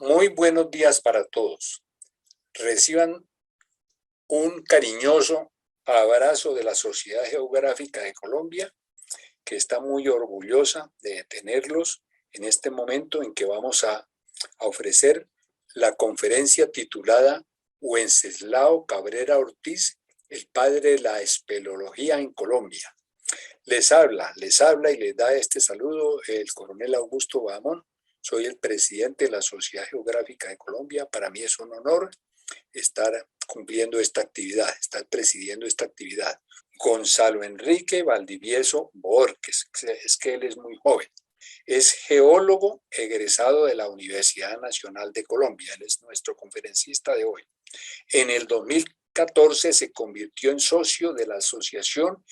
Muy buenos días para todos. Reciban un cariñoso abrazo de la Sociedad Geográfica de Colombia, que está muy orgullosa de tenerlos en este momento en que vamos a ofrecer la conferencia titulada Wenceslao Cabrera Ortiz, el padre de la espeleología en Colombia. Les habla y les da este saludo el coronel Augusto Bahamón. Soy el presidente de la Sociedad Geográfica de Colombia. Para mí es un honor estar cumpliendo esta actividad, estar presidiendo esta actividad. Gonzalo Enrique Valdivieso Borges, es que él es muy joven. Es geólogo egresado de la Universidad Nacional de Colombia. Él es nuestro conferencista de hoy. En el 2014 se convirtió en socio de la Asociación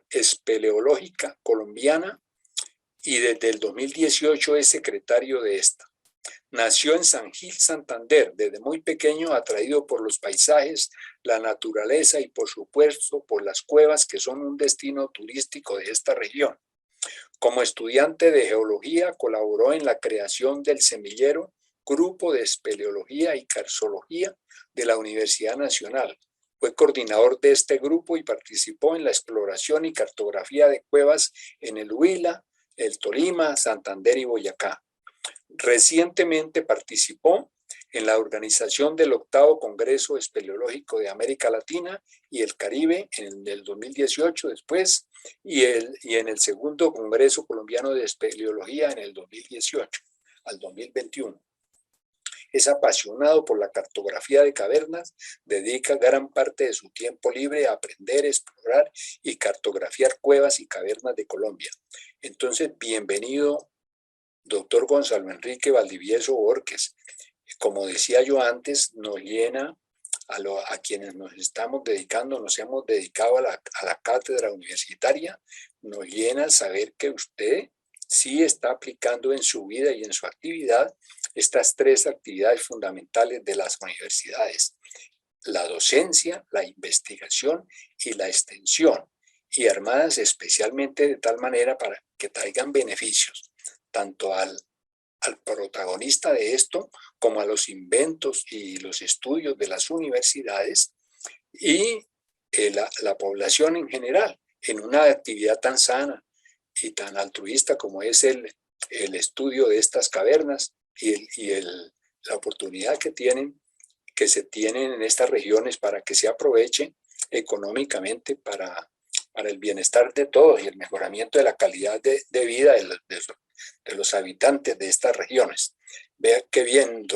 Espeleológica Colombiana y desde el 2018 es secretario de esta. Nació en San Gil, Santander, desde muy pequeño atraído por los paisajes, la naturaleza y por supuesto por las cuevas que son un destino turístico de esta región. Como estudiante de geología colaboró en la creación del semillero Grupo de Espeleología y Cartología de la Universidad Nacional. Fue coordinador de este grupo y participó en la exploración y cartografía de cuevas en el Huila, el Tolima, Santander y Boyacá. Recientemente participó en la organización del 8º Congreso Espeleológico de América Latina y el Caribe en el 2018 después y en el 2º Congreso Colombiano de Espeleología en el 2018 al 2021. Es apasionado por la cartografía de cavernas, dedica gran parte de su tiempo libre a aprender, explorar y cartografiar cuevas y cavernas de Colombia. Entonces, bienvenido, doctor Gonzalo Enrique Valdivieso Borges. Como decía yo antes, nos llena a quienes nos estamos dedicando, nos hemos dedicado a la cátedra universitaria, nos llena saber que usted sí está aplicando en su vida y en su actividad estas 3 actividades fundamentales de las universidades: la docencia, la investigación y la extensión, y armadas especialmente de tal manera para que traigan beneficios tanto al protagonista de esto como a los inventos y los estudios de las universidades y la población en general, en una actividad tan sana y tan altruista como es el estudio de estas cavernas y la oportunidad que se tienen en estas regiones para que se aproveche económicamente para el bienestar de todos y el mejoramiento de la calidad de vida de los habitantes de estas regiones. Vea qué bien,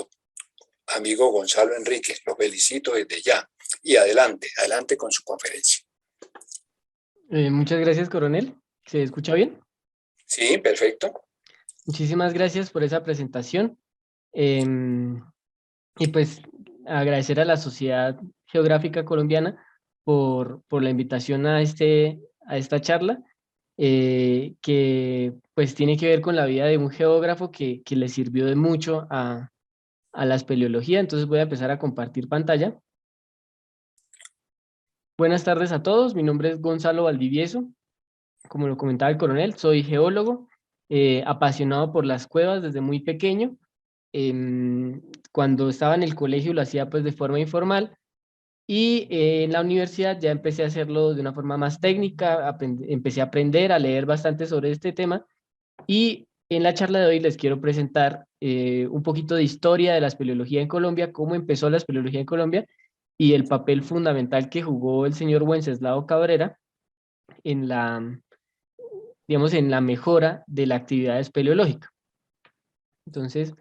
amigo Gonzalo Enríquez, lo felicito desde ya. Y adelante con su conferencia. Muchas gracias, coronel. ¿Se escucha bien? Sí, perfecto. Muchísimas gracias por esa presentación. Y pues agradecer a la Sociedad Geográfica Colombiana por la invitación a esta charla, que pues tiene que ver con la vida de un geógrafo que le sirvió de mucho a la espeleología. Entonces voy a empezar a compartir pantalla. Buenas tardes a todos, mi nombre es Gonzalo Valdivieso. Como lo comentaba el coronel, soy geólogo, apasionado por las cuevas desde muy pequeño. Cuando estaba en el colegio lo hacía pues de forma informal y en la universidad ya empecé a hacerlo de una forma más técnica, empecé a aprender, a leer bastante sobre este tema y en la charla de hoy les quiero presentar un poquito de historia de la espeleología en Colombia, cómo empezó la espeleología en Colombia y el papel fundamental que jugó el señor Wenceslao Cabrera en digamos, en la mejora de la actividad espeleológica. Entonces,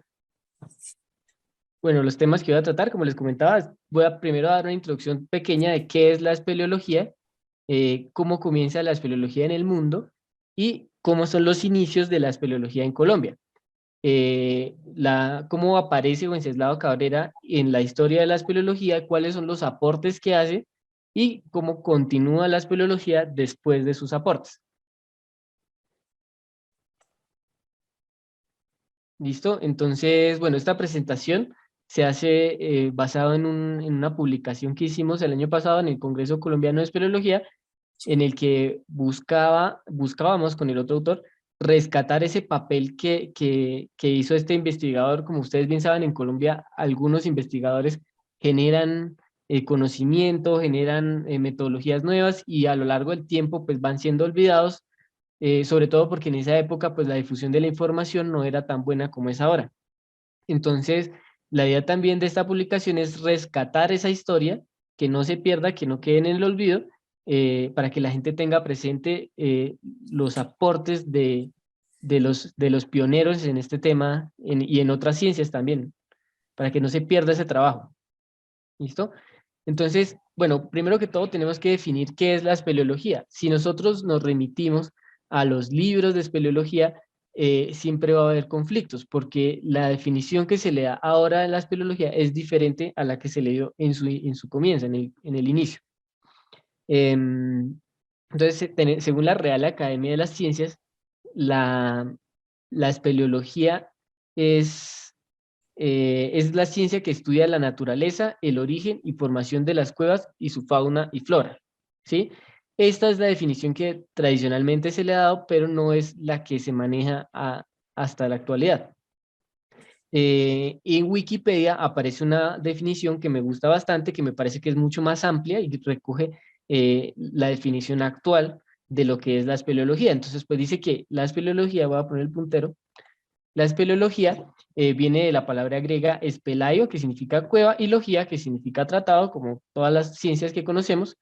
bueno, los temas que voy a tratar, como les comentaba, voy a primero dar una introducción pequeña de qué es la espeleología, cómo comienza la espeleología en el mundo y cómo son los inicios de la espeleología en Colombia. Cómo aparece Wenceslao Cabrera en la historia de la espeleología, cuáles son los aportes que hace y cómo continúa la espeleología después de sus aportes. ¿Listo? Entonces, bueno, esta presentación se hace basado en una publicación que hicimos el año pasado en el Congreso Colombiano de Espeleología, en el que buscábamos con el otro autor rescatar ese papel que hizo este investigador. Como ustedes bien saben, en Colombia algunos investigadores generan conocimiento, generan metodologías nuevas y a lo largo del tiempo pues van siendo olvidados, sobre todo porque en esa época pues la difusión de la información no era tan buena como es ahora. Entonces, la idea también de esta publicación es rescatar esa historia, que no se pierda, que no quede en el olvido, para que la gente tenga presente los aportes de los pioneros en este tema y en otras ciencias también, para que no se pierda ese trabajo. ¿Listo? Entonces, bueno, primero que todo tenemos que definir qué es la espeleología. Si nosotros nos remitimos a los libros de espeleología, siempre va a haber conflictos, porque la definición que se le da ahora de la espeleología es diferente a la que se le dio en su comienzo, en el inicio. Entonces, según la Real Academia de las Ciencias, la, la espeleología es la ciencia que estudia la naturaleza, el origen y formación de las cuevas y su fauna y flora, ¿sí? Esta es la definición que tradicionalmente se le ha dado, pero no es la que se maneja hasta la actualidad. En Wikipedia aparece una definición que me gusta bastante, que me parece que es mucho más amplia y recoge la definición actual de lo que es la espeleología. Entonces, pues dice que la espeleología, voy a poner el puntero, la espeleología viene de la palabra griega espelaio, que significa cueva, y logía, que significa tratado, como todas las ciencias que conocemos.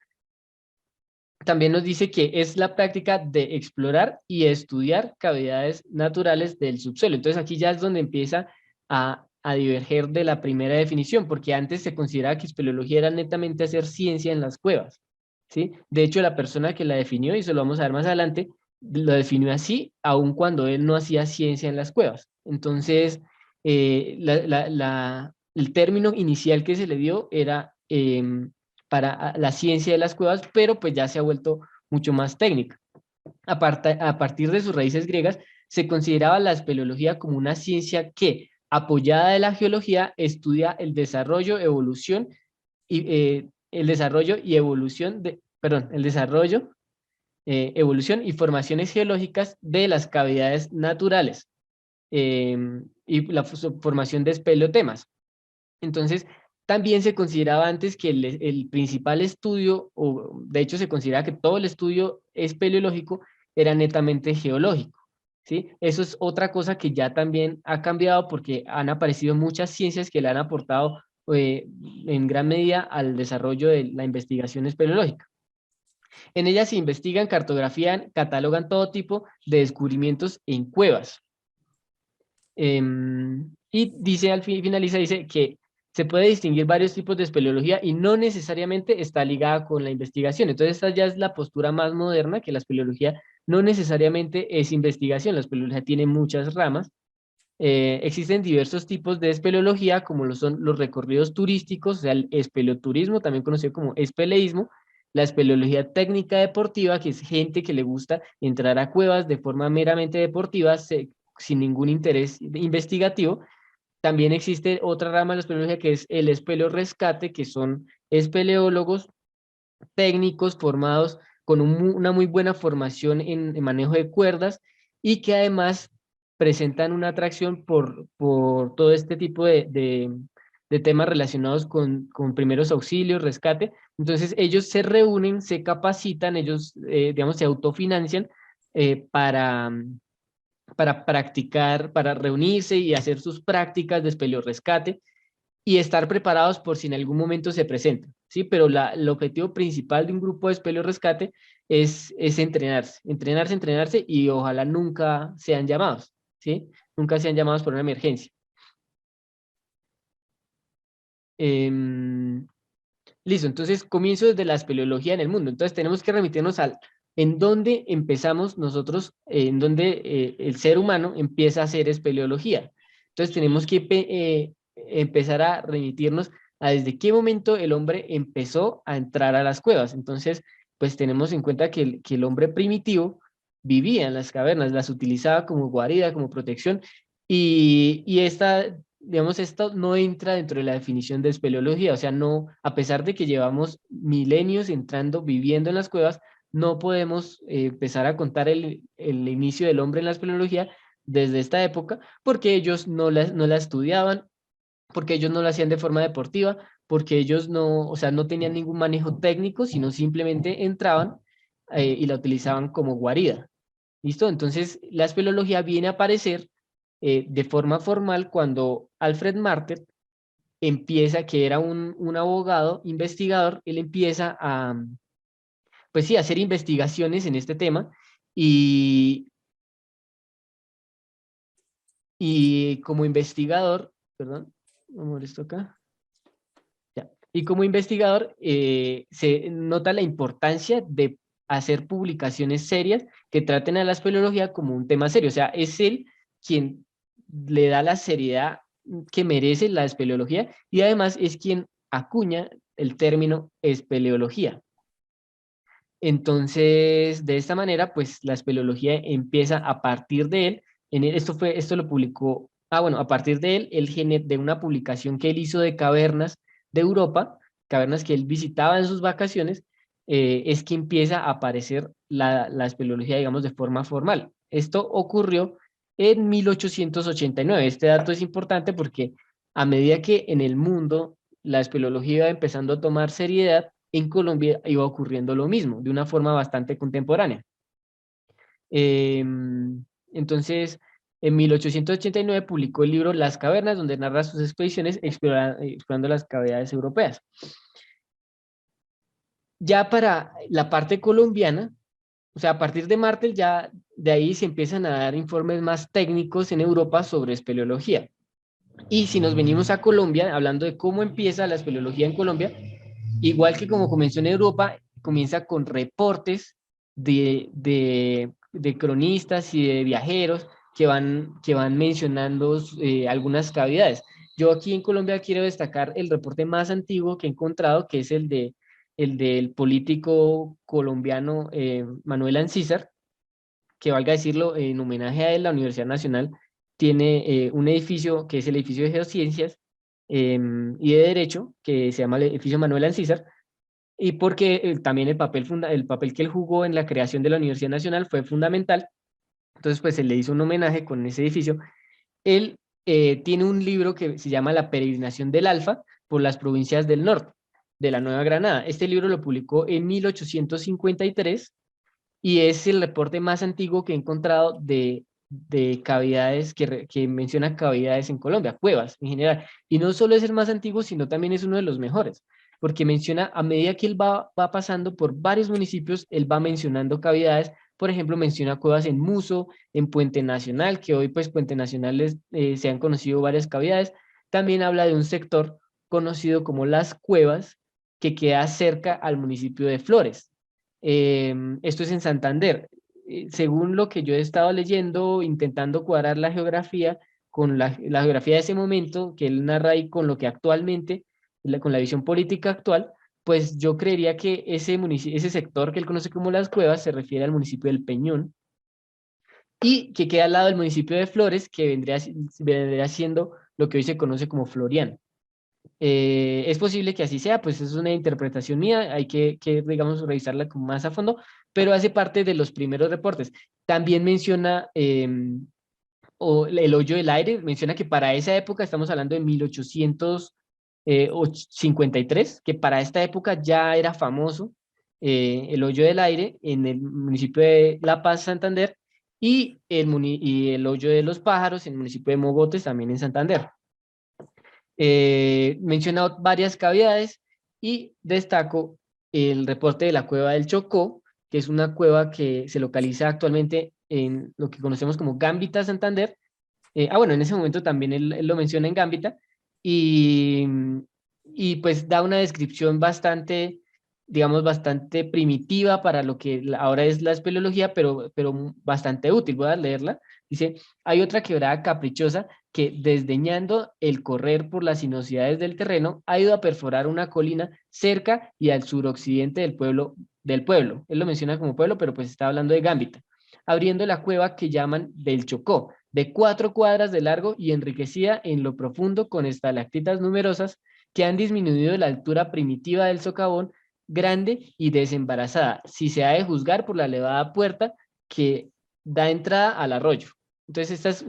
También nos dice que es la práctica de explorar y estudiar cavidades naturales del subsuelo. Entonces aquí ya es donde empieza a diverger de la primera definición, porque antes se consideraba que espeleología era netamente hacer ciencia en las cuevas, ¿sí? De hecho, la persona que la definió, y eso lo vamos a ver más adelante, lo definió así, aun cuando él no hacía ciencia en las cuevas. Entonces, el término inicial que se le dio era para la ciencia de las cuevas, pero pues ya se ha vuelto mucho más técnica. A partir de sus raíces griegas, se consideraba la espeleología como una ciencia que, apoyada de la geología, estudia el desarrollo, evolución el desarrollo y evolución de, perdón, el desarrollo, evolución y formaciones geológicas de las cavidades naturales eh, y la formación de espeleotemas. Entonces, también se consideraba antes que el principal estudio, o de hecho se consideraba que todo el estudio espeleológico era netamente geológico, ¿sí? Eso es otra cosa que ya también ha cambiado porque han aparecido muchas ciencias que le han aportado eh, en gran medida al desarrollo de la investigación espeleológica. En ellas se investigan, cartografían, catalogan todo tipo de descubrimientos en cuevas. Y dice al finaliza, dice que se puede distinguir varios tipos de espeleología y no necesariamente está ligada con la investigación. Entonces esta ya es la postura más moderna, que la espeleología no necesariamente es investigación, la espeleología tiene muchas ramas. Existen diversos tipos de espeleología, como lo son los recorridos turísticos, o sea, el espeleoturismo, también conocido como espeleísmo, la espeleología técnica deportiva, que es gente que le gusta entrar a cuevas de forma meramente deportiva, sin ningún interés investigativo. También existe otra rama de la espeleología que es el espeleorescate, que son espeleólogos técnicos formados con una muy buena formación en manejo de cuerdas y que además presentan una atracción por todo este tipo de temas relacionados con primeros auxilios, rescate. Entonces ellos se reúnen, se capacitan, ellos, digamos, se autofinancian para practicar, para reunirse y hacer sus prácticas de espeleorescate y estar preparados por si en algún momento se presenta, ¿sí? Pero el objetivo principal de un grupo de espeleorescate es entrenarse, entrenarse, entrenarse y ojalá nunca sean llamados, ¿sí? Nunca sean llamados por una emergencia. Em, Listo, entonces comienzo desde la espeleología en el mundo. Entonces tenemos que remitirnos al en dónde empezamos nosotros, en dónde el ser humano empieza a hacer espeleología. Entonces tenemos que empezar a remitirnos a desde qué momento el hombre empezó a entrar a las cuevas. Entonces, pues tenemos en cuenta que el hombre primitivo vivía en las cavernas, las utilizaba como guarida, como protección, y esta digamos, esto no entra dentro de la definición de espeleología, o sea, no, a pesar de que llevamos milenios entrando, viviendo en las cuevas, no podemos empezar a contar el inicio del hombre en la espeleología desde esta época, porque ellos no la estudiaban, porque ellos no lo hacían de forma deportiva, porque ellos no, o sea, no tenían ningún manejo técnico, sino simplemente entraban y la utilizaban como guarida. ¿Listo? Entonces, la espeleología viene a aparecer de forma formal cuando Alfred Martel empieza, que era un abogado investigador, él empieza a, pues sí, a hacer investigaciones en este tema y, y como investigador, perdón, no molesto acá. Ya. Y como investigador se nota la importancia de hacer publicaciones serias que traten a la espeleología como un tema serio. O sea, es él quien le da la seriedad que merece la espeleología y además es quien acuña el término espeleología. Entonces, de esta manera, pues la espeleología empieza a partir de él. Esto lo publicó, bueno, a partir de él, de una publicación que él hizo de cavernas de Europa, cavernas que él visitaba en sus vacaciones, es que empieza a aparecer la espeleología, digamos, de forma formal. Esto ocurrió en 1889. Este dato es importante porque a medida que en el mundo la espeleología iba empezando a tomar seriedad, en Colombia iba ocurriendo lo mismo, de una forma bastante contemporánea. Entonces, en 1889 publicó el libro Las Cavernas, donde narra sus expediciones explorando las cavidades europeas. Ya para la parte colombiana, o sea, a partir de Martel, ya de ahí se empiezan a dar informes más técnicos en Europa sobre espeleología. Y si nos venimos a Colombia, hablando de cómo empieza la espeleología en Colombia, igual que como comenzó en Europa, comienza con reportes de cronistas y de viajeros que van mencionando algunas cavidades. Yo aquí en Colombia quiero destacar el reporte más antiguo que he encontrado, que es el del político colombiano Manuel Ancísar, que valga decirlo, en homenaje a él, la Universidad Nacional tiene un edificio que es el edificio de Geociencias y de Derecho, que se llama el edificio Manuel Ancísar, y porque también el papel que él jugó en la creación de la Universidad Nacional fue fundamental. Entonces, pues se le hizo un homenaje con ese edificio. Él tiene un libro que se llama La peregrinación del Alfa por las provincias del norte, de la Nueva Granada. Este libro lo publicó en 1853 y es el reporte más antiguo que he encontrado de cavidades, que menciona cavidades en Colombia, cuevas en general. Y no solo es el más antiguo, sino también es uno de los mejores, porque menciona, a medida que él va pasando por varios municipios, él va mencionando cavidades. Por ejemplo, menciona cuevas en Muso, en Puente Nacional, que hoy pues Puente Nacional se han conocido varias cavidades. También habla de un sector conocido como Las Cuevas, que queda cerca al municipio de Flores. Esto es en Santander. Según lo que yo he estado leyendo, intentando cuadrar la geografía con la geografía de ese momento, que él narra ahí con lo que actualmente, con la visión política actual, pues yo creería que ese sector que él conoce como Las Cuevas se refiere al municipio del Peñón y que queda al lado del municipio de Flores, que vendría siendo lo que hoy se conoce como Florian. Es posible que así sea, pues es una interpretación mía, hay digamos, revisarla con más a fondo, pero hace parte de los primeros reportes. También menciona el hoyo del aire, menciona que para esa época, estamos hablando de 1853, que para esta época ya era famoso el hoyo del aire en el municipio de La Paz, Santander, y el hoyo de los pájaros en el municipio de Mogotes, también en Santander. Menciona varias cavidades y destaco el reporte de la cueva del Chocó, que es una cueva que se localiza actualmente en lo que conocemos como Gambita, Santander. Bueno, en ese momento también él lo menciona en Gambita y, y pues da una descripción bastante, digamos, bastante primitiva para lo que ahora es la espeleología, pero bastante útil. Voy a leerla. Dice, hay otra quebrada caprichosa que, desdeñando el correr por las sinuosidades del terreno, ha ido a perforar una colina cerca y al suroccidente del pueblo. Él lo menciona como pueblo, pero pues está hablando de Gambita, abriendo la cueva que llaman del Chocó, de 4 cuadras de largo y enriquecida en lo profundo con estalactitas numerosas que han disminuido la altura primitiva del socavón grande y desembarazada, si se ha de juzgar por la elevada puerta que da entrada al arroyo. Entonces, estas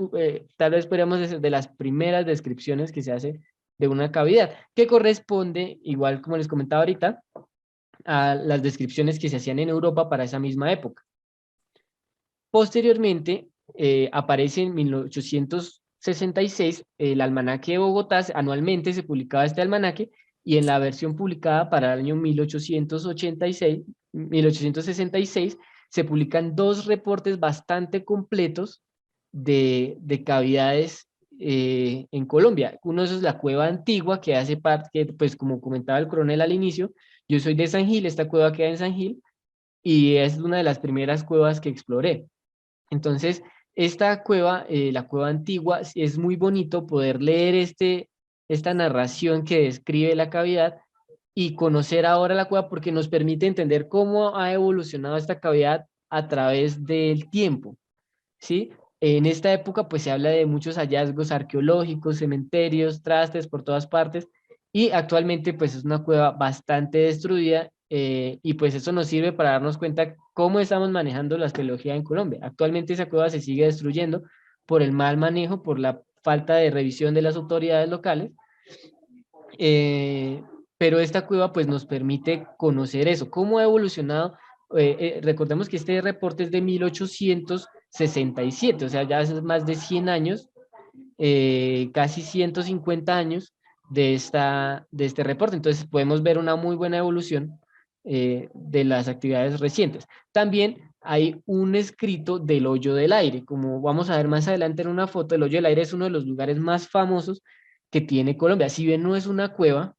tal vez podríamos decir de las primeras descripciones que se hace de una cavidad, que corresponde, igual como les comentaba ahorita, a las descripciones que se hacían en Europa para esa misma época. Posteriormente, aparece en 1866 el almanaque de Bogotá. Anualmente se publicaba este almanaque, y en la versión publicada para el año 1866 se publican dos reportes bastante completos de cavidades en Colombia. Uno de esos es la Cueva Antigua, que hace parte, que, pues como comentaba el coronel al inicio, yo soy de San Gil, esta cueva queda en San Gil, y es una de las primeras cuevas que exploré. Entonces, esta cueva, la Cueva Antigua, es muy bonito poder leer esta narración que describe la cavidad y conocer ahora la cueva, porque nos permite entender cómo ha evolucionado esta cavidad a través del tiempo, ¿sí? En esta época pues se habla de muchos hallazgos arqueológicos, cementerios, trastes por todas partes, y actualmente pues es una cueva bastante destruida, y pues eso nos sirve para darnos cuenta cómo estamos manejando la arqueología en Colombia. Actualmente esa cueva se sigue destruyendo por el mal manejo, por la falta de revisión de las autoridades locales, eh, pero esta cueva pues nos permite conocer eso, cómo ha evolucionado. Recordemos que este reporte es de 1867, o sea, ya hace más de 100 años, casi 150 años de este reporte. Entonces podemos ver una muy buena evolución de las actividades recientes. También hay un escrito del Hoyo del Aire, como vamos a ver más adelante en una foto. El Hoyo del Aire es uno de los lugares más famosos que tiene Colombia. Si bien no es una cueva,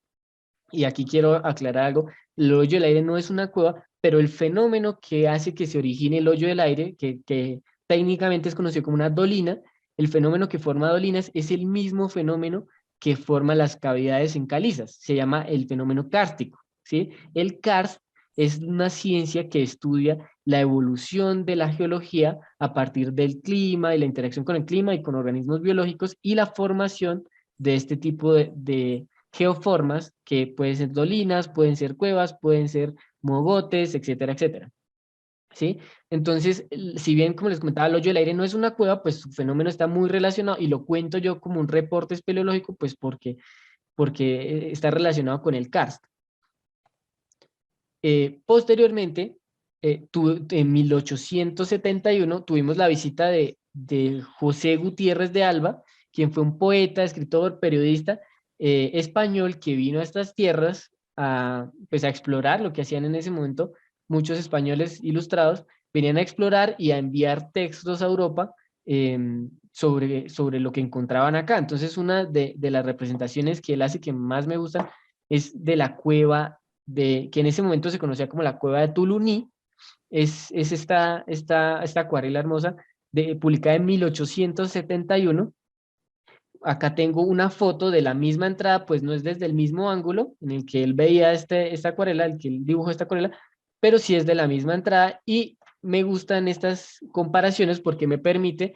y aquí quiero aclarar algo, el Hoyo del Aire no es una cueva, pero el fenómeno que hace que se origine el Hoyo del Aire, que técnicamente es conocido como una dolina, el fenómeno que forma dolinas es el mismo fenómeno que forma las cavidades en calizas. Se llama el fenómeno kárstico, ¿sí? El karst es una ciencia que estudia la evolución de la geología a partir del clima y la interacción con el clima y con organismos biológicos, y la formación de este tipo de geoformas, que pueden ser dolinas, pueden ser cuevas, pueden ser mogotes, etcétera, etcétera. ¿Sí? Entonces, si bien, como les comentaba, el Hoyo del Aire no es una cueva, pues su fenómeno está muy relacionado, y lo cuento yo como un reporte espeleológico, pues porque está relacionado con el karst. Posteriormente, en 1871 tuvimos la visita de José Gutiérrez de Alba, quien fue un poeta, escritor, periodista español, que vino a estas tierras pues a explorar lo que hacían en ese momento muchos españoles ilustrados. Venían a explorar y a enviar textos a Europa sobre lo que encontraban acá. Entonces, una de las representaciones que él hace que más me gustan es de la cueva que en ese momento se conocía como la cueva de Tuluní. Es esta acuarela hermosa publicada en 1871. Acá tengo una foto de la misma entrada, pues no es desde el mismo ángulo en el que él veía esta acuarela, el que él dibujó esta acuarela, pero sí es de la misma entrada, y me gustan estas comparaciones porque me permite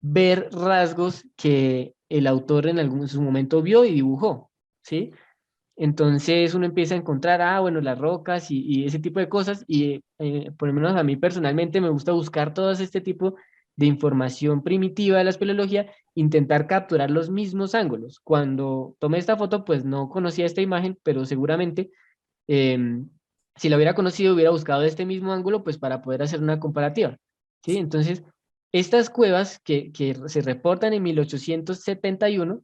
ver rasgos que el autor en su momento vio y dibujó, ¿sí? Entonces uno empieza a encontrar, bueno, las rocas y ese tipo de cosas, y por lo menos a mí personalmente me gusta buscar todo este tipo de información primitiva de la espeleología, intentar capturar los mismos ángulos. Cuando tomé esta foto, pues no conocía esta imagen, pero seguramente si la hubiera conocido, hubiera buscado este mismo ángulo, pues para poder hacer una comparativa, ¿sí? Entonces, estas cuevas que se reportan en 1871,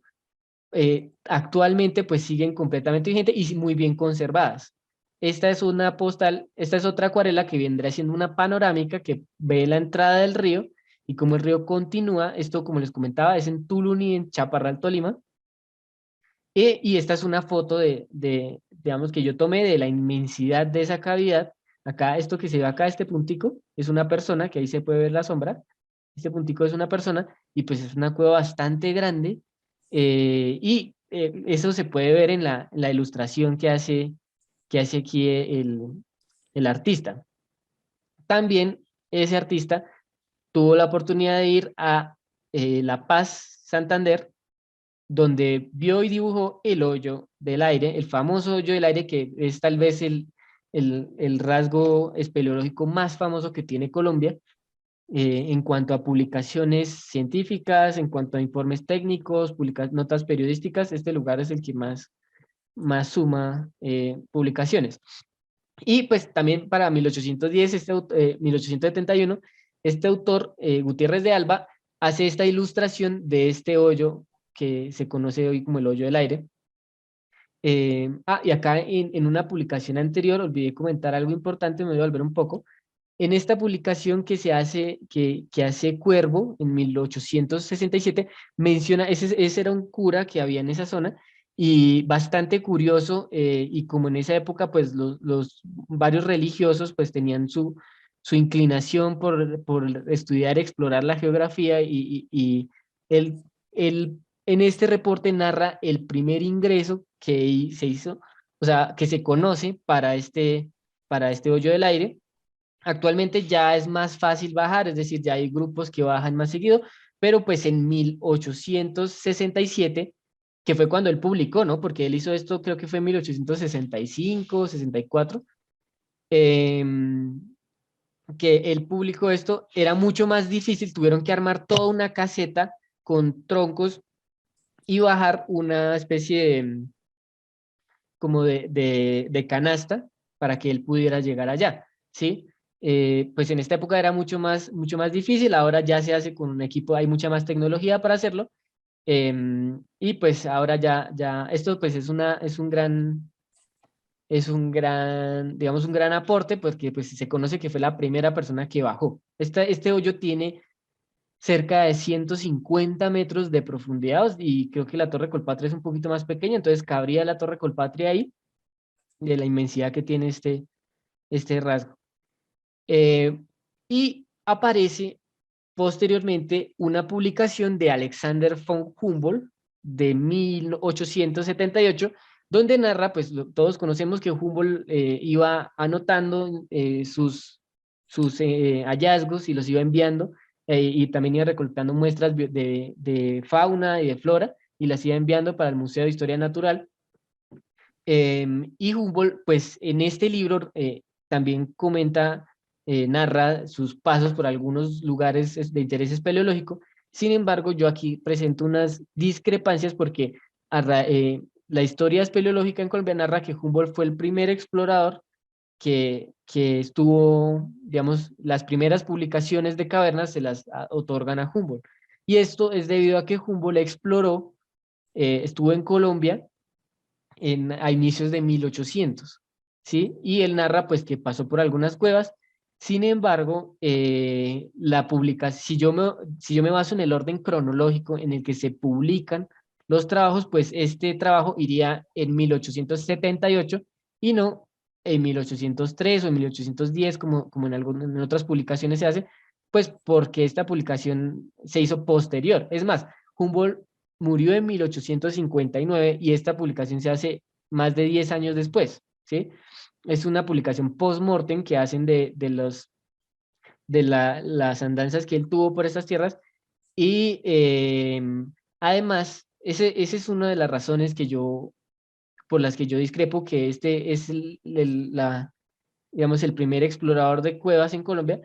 actualmente pues siguen completamente vigentes y muy bien conservadas. Esta es una postal, esta es otra acuarela que vendrá siendo una panorámica que ve la entrada del río y cómo el río continúa. Esto, como les comentaba, es en Tuluní, en Chaparral, Tolima. Y esta es una foto digamos, que yo tomé de la inmensidad de esa cavidad. Acá, esto que se ve acá, este puntico, es una persona, que ahí se puede ver la sombra. Este puntico es una persona, y pues es una cueva bastante grande, y eso se puede ver en la ilustración que hace aquí el artista. También ese artista tuvo la oportunidad de ir a La Paz, Santander, donde vio y dibujó el Hoyo del Aire, el famoso Hoyo del Aire, que es tal vez el rasgo espeleológico más famoso que tiene Colombia en cuanto a publicaciones científicas, en cuanto a informes técnicos, notas periodísticas. Este lugar es el que más suma publicaciones. Y pues también para 1810, 1871, este autor, Gutiérrez de Alba, hace esta ilustración de este hoyo que se conoce hoy como el hoyo del aire. Y acá en una publicación anterior, olvidé comentar algo importante, me voy a volver un poco. En esta publicación que hace Cuervo en 1867, menciona, ese era un cura que había en esa zona, y bastante curioso, y como en esa época pues los varios religiosos pues tenían su inclinación por estudiar, explorar la geografía, y él, él en este reporte narra el primer ingreso que se hizo, o sea, que se conoce para este hoyo del aire. Actualmente ya es más fácil bajar, es decir, ya hay grupos que bajan más seguido, pero pues en 1867, que fue cuando él publicó, ¿no? Porque él hizo esto, creo que fue en 1865, 64, que él publicó esto, era mucho más difícil, tuvieron que armar toda una caseta con troncos y bajar una especie como de canasta para que él pudiera llegar allá, ¿sí? Pues en esta época era mucho más difícil, ahora ya se hace con un equipo, hay mucha más tecnología para hacerlo, y pues ahora esto pues es un gran, digamos, un gran aporte, porque pues se conoce que fue la primera persona que bajó. Este hoyo tiene cerca de 150 metros de profundidad, y creo que la Torre Colpatria es un poquito más pequeña, entonces cabría la Torre Colpatria ahí, de la inmensidad que tiene este rasgo. Y aparece posteriormente una publicación de Alexander von Humboldt de 1878, donde narra, pues todos conocemos que Humboldt iba anotando sus hallazgos y los iba enviando, y también iba recolectando muestras de fauna y de flora, y las iba enviando para el Museo de Historia Natural. Y Humboldt, pues en este libro también comenta, narra sus pasos por algunos lugares de interés espeleológico. Sin embargo, yo aquí presento unas discrepancias porque la historia espeleológica en Colombia narra que Humboldt fue el primer explorador que estuvo, digamos, las primeras publicaciones de cavernas se las otorgan a Humboldt. Y esto es debido a que Humboldt exploró, estuvo en Colombia a inicios de 1800, ¿sí? Y él narra pues que pasó por algunas cuevas. Sin embargo, si yo me baso en el orden cronológico en el que se publican los trabajos, pues este trabajo iría en 1878 y no en 1803 o en 1810, como en otras publicaciones se hace, pues porque esta publicación se hizo posterior. Es más, Humboldt murió en 1859 y esta publicación se hace más de 10 años después, ¿sí? Es una publicación post-mortem que hacen las andanzas que él tuvo por estas tierras, y además, ese es una de las razones por las que yo discrepo que este es digamos, el primer explorador de cuevas en Colombia,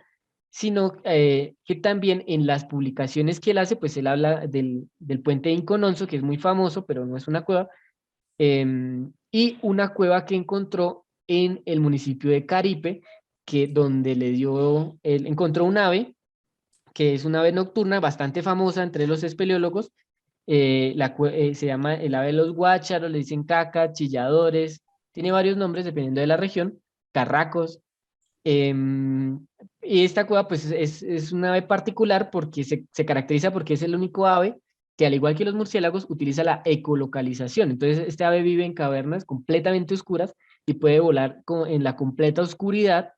sino que también en las publicaciones que él hace, pues él habla del puente de Incononso, que es muy famoso, pero no es una cueva, y una cueva que encontró en el municipio de Caripe, donde él encontró un ave, que es una ave nocturna bastante famosa entre los espeleólogos. Se llama el ave de los guácharos, le dicen caca, chilladores, tiene varios nombres dependiendo de la región, carracos. Y esta cueva pues es una ave particular porque se caracteriza porque es el único ave que, al igual que los murciélagos, utiliza la ecolocalización. Entonces este ave vive en cavernas completamente oscuras y puede volar en la completa oscuridad,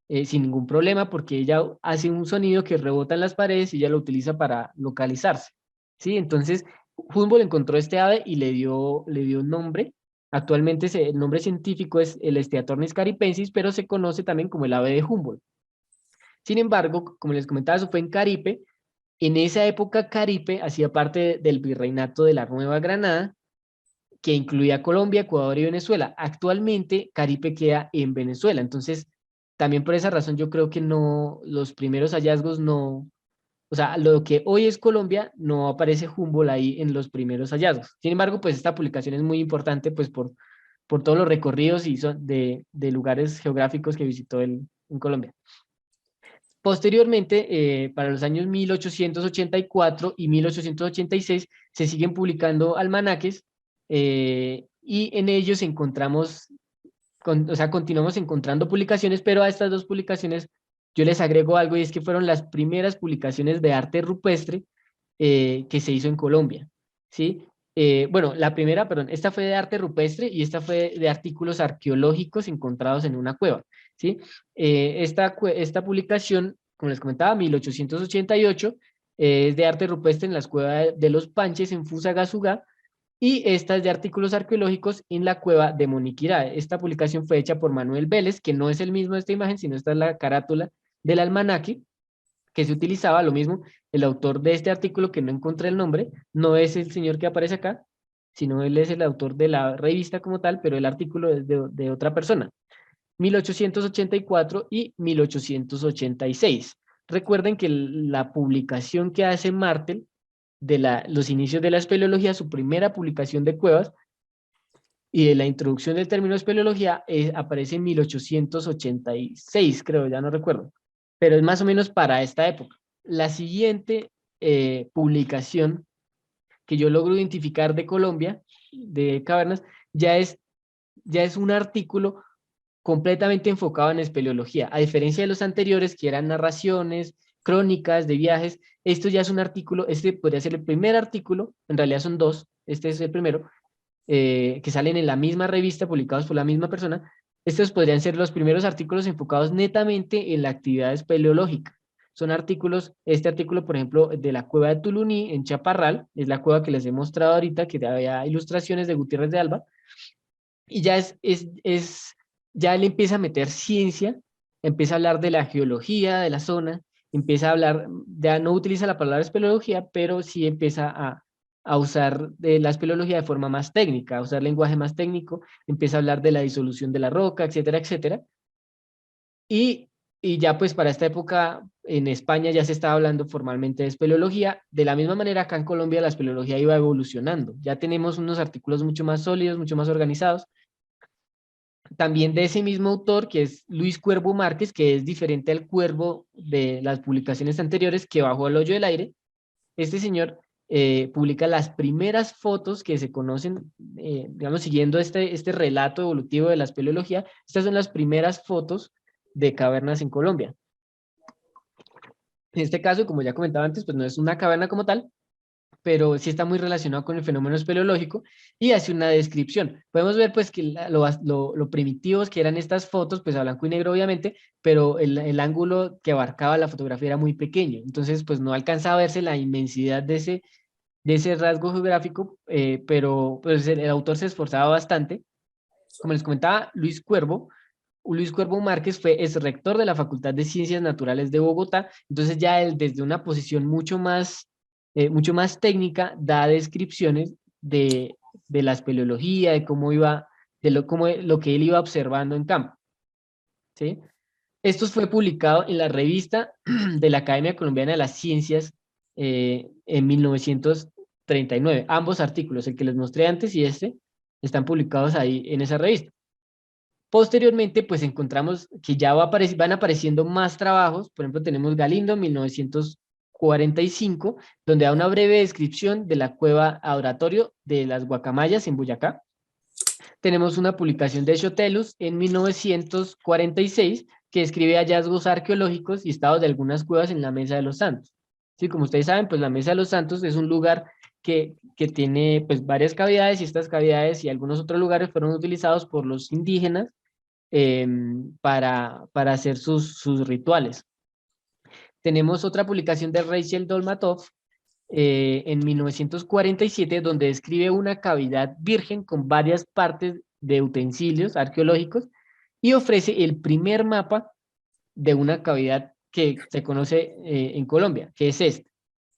sin ningún problema, porque ella hace un sonido que rebota en las paredes y ella lo utiliza para localizarse, ¿sí? Entonces Humboldt encontró este ave y le dio un nombre. Actualmente el nombre científico es el Esteatornis caripensis, pero se conoce también como el ave de Humboldt. Sin embargo, como les comentaba, eso fue en Caripe. En esa época Caripe hacía parte del virreinato de la Nueva Granada, que incluía Colombia, Ecuador y Venezuela. Actualmente Caripe queda en Venezuela, entonces también por esa razón yo creo que no, los primeros hallazgos no, o sea, lo que hoy es Colombia no aparece Humboldt ahí en los primeros hallazgos. Sin embargo, pues esta publicación es muy importante pues por todos los recorridos y de lugares geográficos que visitó él en Colombia. Posteriormente, para los años 1884 y 1886, se siguen publicando almanaques y en ellos encontramos, o sea, continuamos encontrando publicaciones, pero a estas dos publicaciones yo les agrego algo y es que fueron las primeras publicaciones de arte rupestre que se hizo en Colombia, ¿sí? Bueno, la primera, perdón, esta fue de arte rupestre y esta fue de artículos arqueológicos encontrados en una cueva, ¿sí? Esta publicación, como les comentaba, 1888, es de arte rupestre en las cuevas de los Panches en Fusagasugá, y esta es de artículos arqueológicos en la cueva de Moniquirá. Esta publicación fue hecha por Manuel Vélez, que no es el mismo de esta imagen, sino esta es la carátula del almanaque que se utilizaba, lo mismo, el autor de este artículo, que no encontré el nombre, no es el señor que aparece acá, sino él es el autor de la revista como tal, pero el artículo es de otra persona. 1884 y 1886. Recuerden que la publicación que hace Martel de los inicios de la espeleología, su primera publicación de cuevas y de la introducción del término espeleología aparece en 1886, creo, ya no recuerdo, pero es más o menos para esta época. La siguiente publicación que yo logro identificar de Colombia, de cavernas, ya es un artículo completamente enfocado en espeleología, a diferencia de los anteriores que eran narraciones, crónicas de viajes. Esto ya es un artículo, este podría ser el primer artículo, en realidad son dos, este es el primero, que salen en la misma revista, publicados por la misma persona. Estos podrían ser los primeros artículos enfocados netamente en la actividad espeleológica. Son artículos, este artículo, por ejemplo, de la cueva de Tuluní, en Chaparral, es la cueva que les he mostrado ahorita, que había ilustraciones de Gutiérrez de Alba, y ya ya él empieza a meter ciencia, empieza a hablar de la geología de la zona, empieza a hablar, ya no utiliza la palabra espeleología, pero sí empieza a usar de la espeleología de forma más técnica, a usar lenguaje más técnico, empieza a hablar de la disolución de la roca, etcétera, etcétera. Y ya pues para esta época en España ya se estaba hablando formalmente de espeleología. De la misma manera acá en Colombia la espeleología iba evolucionando. Ya tenemos unos artículos mucho más sólidos, mucho más organizados. También de ese mismo autor, que es Luis Cuervo Márquez, que es diferente al Cuervo de las publicaciones anteriores, que bajó al hoyo del aire. Este señor publica las primeras fotos que se conocen, digamos, siguiendo este relato evolutivo de la espeleología. Estas son las primeras fotos de cavernas en Colombia. En este caso, como ya comentaba antes, pues no es una caverna como tal, pero sí está muy relacionado con el fenómeno espeleológico y hace una descripción. Podemos ver pues que lo primitivos que eran estas fotos, pues a blanco y negro obviamente, pero el ángulo que abarcaba la fotografía era muy pequeño, entonces pues no alcanzaba a verse la inmensidad de ese rasgo geográfico, pero pues el autor se esforzaba bastante. Como les comentaba, Luis Cuervo Márquez es rector de la Facultad de Ciencias Naturales de Bogotá, entonces ya él desde una posición mucho más técnica da descripciones de la espeleología, de cómo iba, lo que él iba observando en campo, ¿sí? Esto fue publicado en la revista de la Academia Colombiana de las Ciencias en 1939. Ambos artículos, el que les mostré antes y este, están publicados ahí en esa revista. Posteriormente, pues encontramos que ya van apareciendo más trabajos. Por ejemplo, tenemos Galindo, 1945, donde da una breve descripción de la cueva Adoratorio de las Guacamayas en Boyacá. Tenemos una publicación de Chotelus en 1946, que describe hallazgos arqueológicos y estados de algunas cuevas en la Mesa de los Santos. Sí, como ustedes saben, pues la Mesa de los Santos es un lugar que tiene pues varias cavidades, y estas cavidades y algunos otros lugares fueron utilizados por los indígenas para hacer sus rituales. Tenemos otra publicación de Rachel Dolmatov en 1947, donde describe una cavidad virgen con varias partes de utensilios arqueológicos y ofrece el primer mapa de una cavidad que se conoce en Colombia, que es este,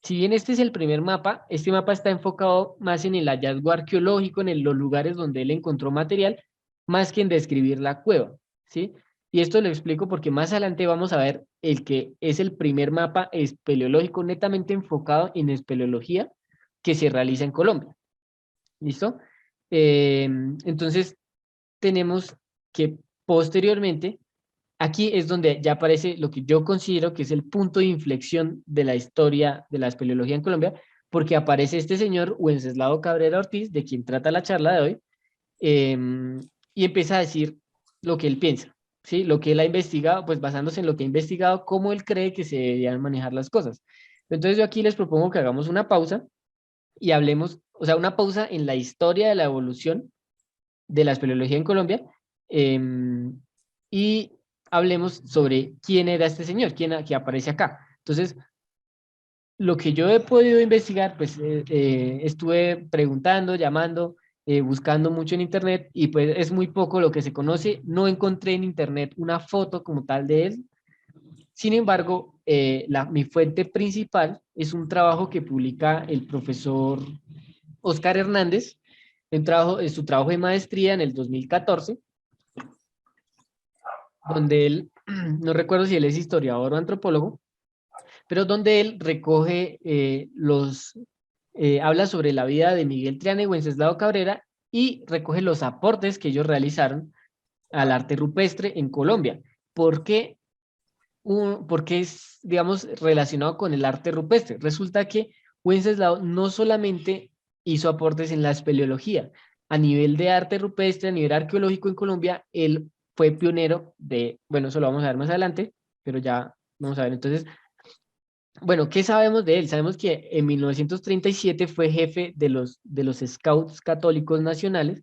Si bien este es el primer mapa, este mapa está enfocado más en el hallazgo arqueológico, los lugares donde él encontró material, más que en describir la cueva, ¿sí? Y esto lo explico porque más adelante vamos a ver el que es el primer mapa espeleológico netamente enfocado en espeleología que se realiza en Colombia. ¿Listo? Entonces, tenemos que posteriormente, aquí es donde ya aparece lo que yo considero que es el punto de inflexión de la historia de la espeleología en Colombia, porque aparece este señor Wenceslao Cabrera Ortiz, de quien trata la charla de hoy, y empieza a decir lo que él piensa, ¿sí? Lo que él ha investigado, pues basándose en lo que ha investigado, cómo él cree que se deberían manejar las cosas. Entonces yo aquí les propongo que hagamos una pausa y hablemos, o sea, una pausa en la historia de la evolución de la espeleología en Colombia, y hablemos sobre quién era este señor, que aparece acá. Entonces, lo que yo he podido investigar, pues estuve preguntando, llamando, buscando mucho en internet y pues es muy poco lo que se conoce. No encontré en internet una foto como tal de él. Sin embargo, mi fuente principal es un trabajo que publica el profesor Oscar Hernández, su trabajo de maestría en el 2014, donde él, no recuerdo si él es historiador o antropólogo, pero donde él recoge habla sobre la vida de Miguel Triana y Wenceslao Cabrera y recoge los aportes que ellos realizaron al arte rupestre en Colombia. ¿Por qué? Porque es, digamos, relacionado con el arte rupestre. Resulta que Wenceslao no solamente hizo aportes en la espeleología, a nivel de arte rupestre, a nivel arqueológico en Colombia, él fue pionero bueno, eso lo vamos a ver más adelante, pero ya vamos a ver. Entonces, bueno, ¿qué sabemos de él? Sabemos que en 1937 fue jefe de los Scouts Católicos Nacionales.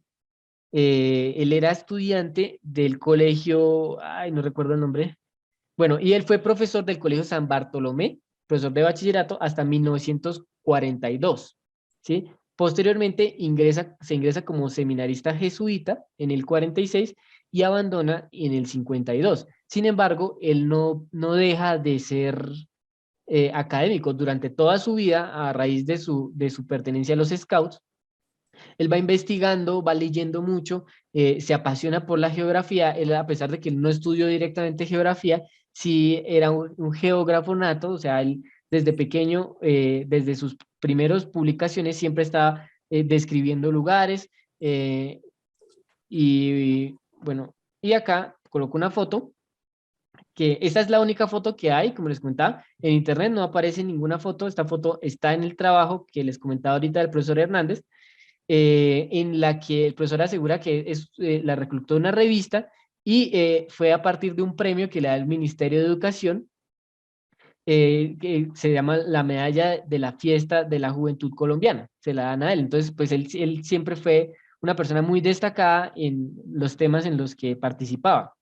Él era estudiante del colegio, ay, no recuerdo el nombre. Bueno, y él fue profesor del colegio San Bartolomé, profesor de bachillerato, hasta 1942, ¿sí? Posteriormente se ingresa como seminarista jesuita en el 46 y abandona en el 52. Sin embargo, él no deja de ser académico durante toda su vida a raíz de su pertenencia a los Scouts. Él va investigando, va leyendo mucho, se apasiona por la geografía. Él, a pesar de que no estudió directamente geografía, sí era un geógrafo nato, o sea, él desde pequeño, desde sus primeras publicaciones, siempre estaba describiendo lugares. Y bueno, y acá coloco una foto que esta es la única foto que hay, como les comentaba, en internet no aparece ninguna foto. Esta foto está en el trabajo que les comentaba ahorita del profesor Hernández, en la que el profesor asegura que la reclutó una revista y fue a partir de un premio que le da el Ministerio de Educación, que se llama la Medalla de la Fiesta de la Juventud Colombiana, se la dan a él. Entonces, pues él siempre fue una persona muy destacada en los temas en los que participaba.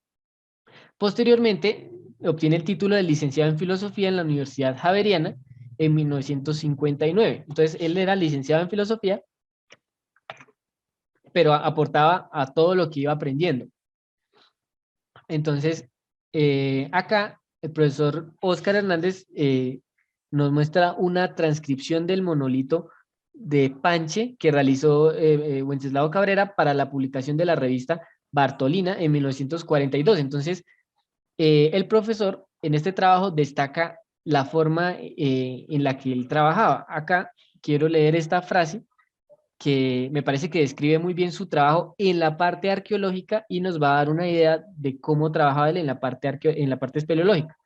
Posteriormente, obtiene el título de licenciado en Filosofía en la Universidad Javeriana en 1959. Entonces, él era licenciado en Filosofía, pero aportaba a todo lo que iba aprendiendo. Entonces, acá el profesor Oscar Hernández nos muestra una transcripción del monolito de Panche que realizó Wenceslao Cabrera para la publicación de la revista Bartolina en 1942. Entonces, el profesor en este trabajo destaca la forma en la que él trabajaba. Acá quiero leer esta frase que me parece que describe muy bien su trabajo en la parte arqueológica y nos va a dar una idea de cómo trabajaba él en la parte espeleológica.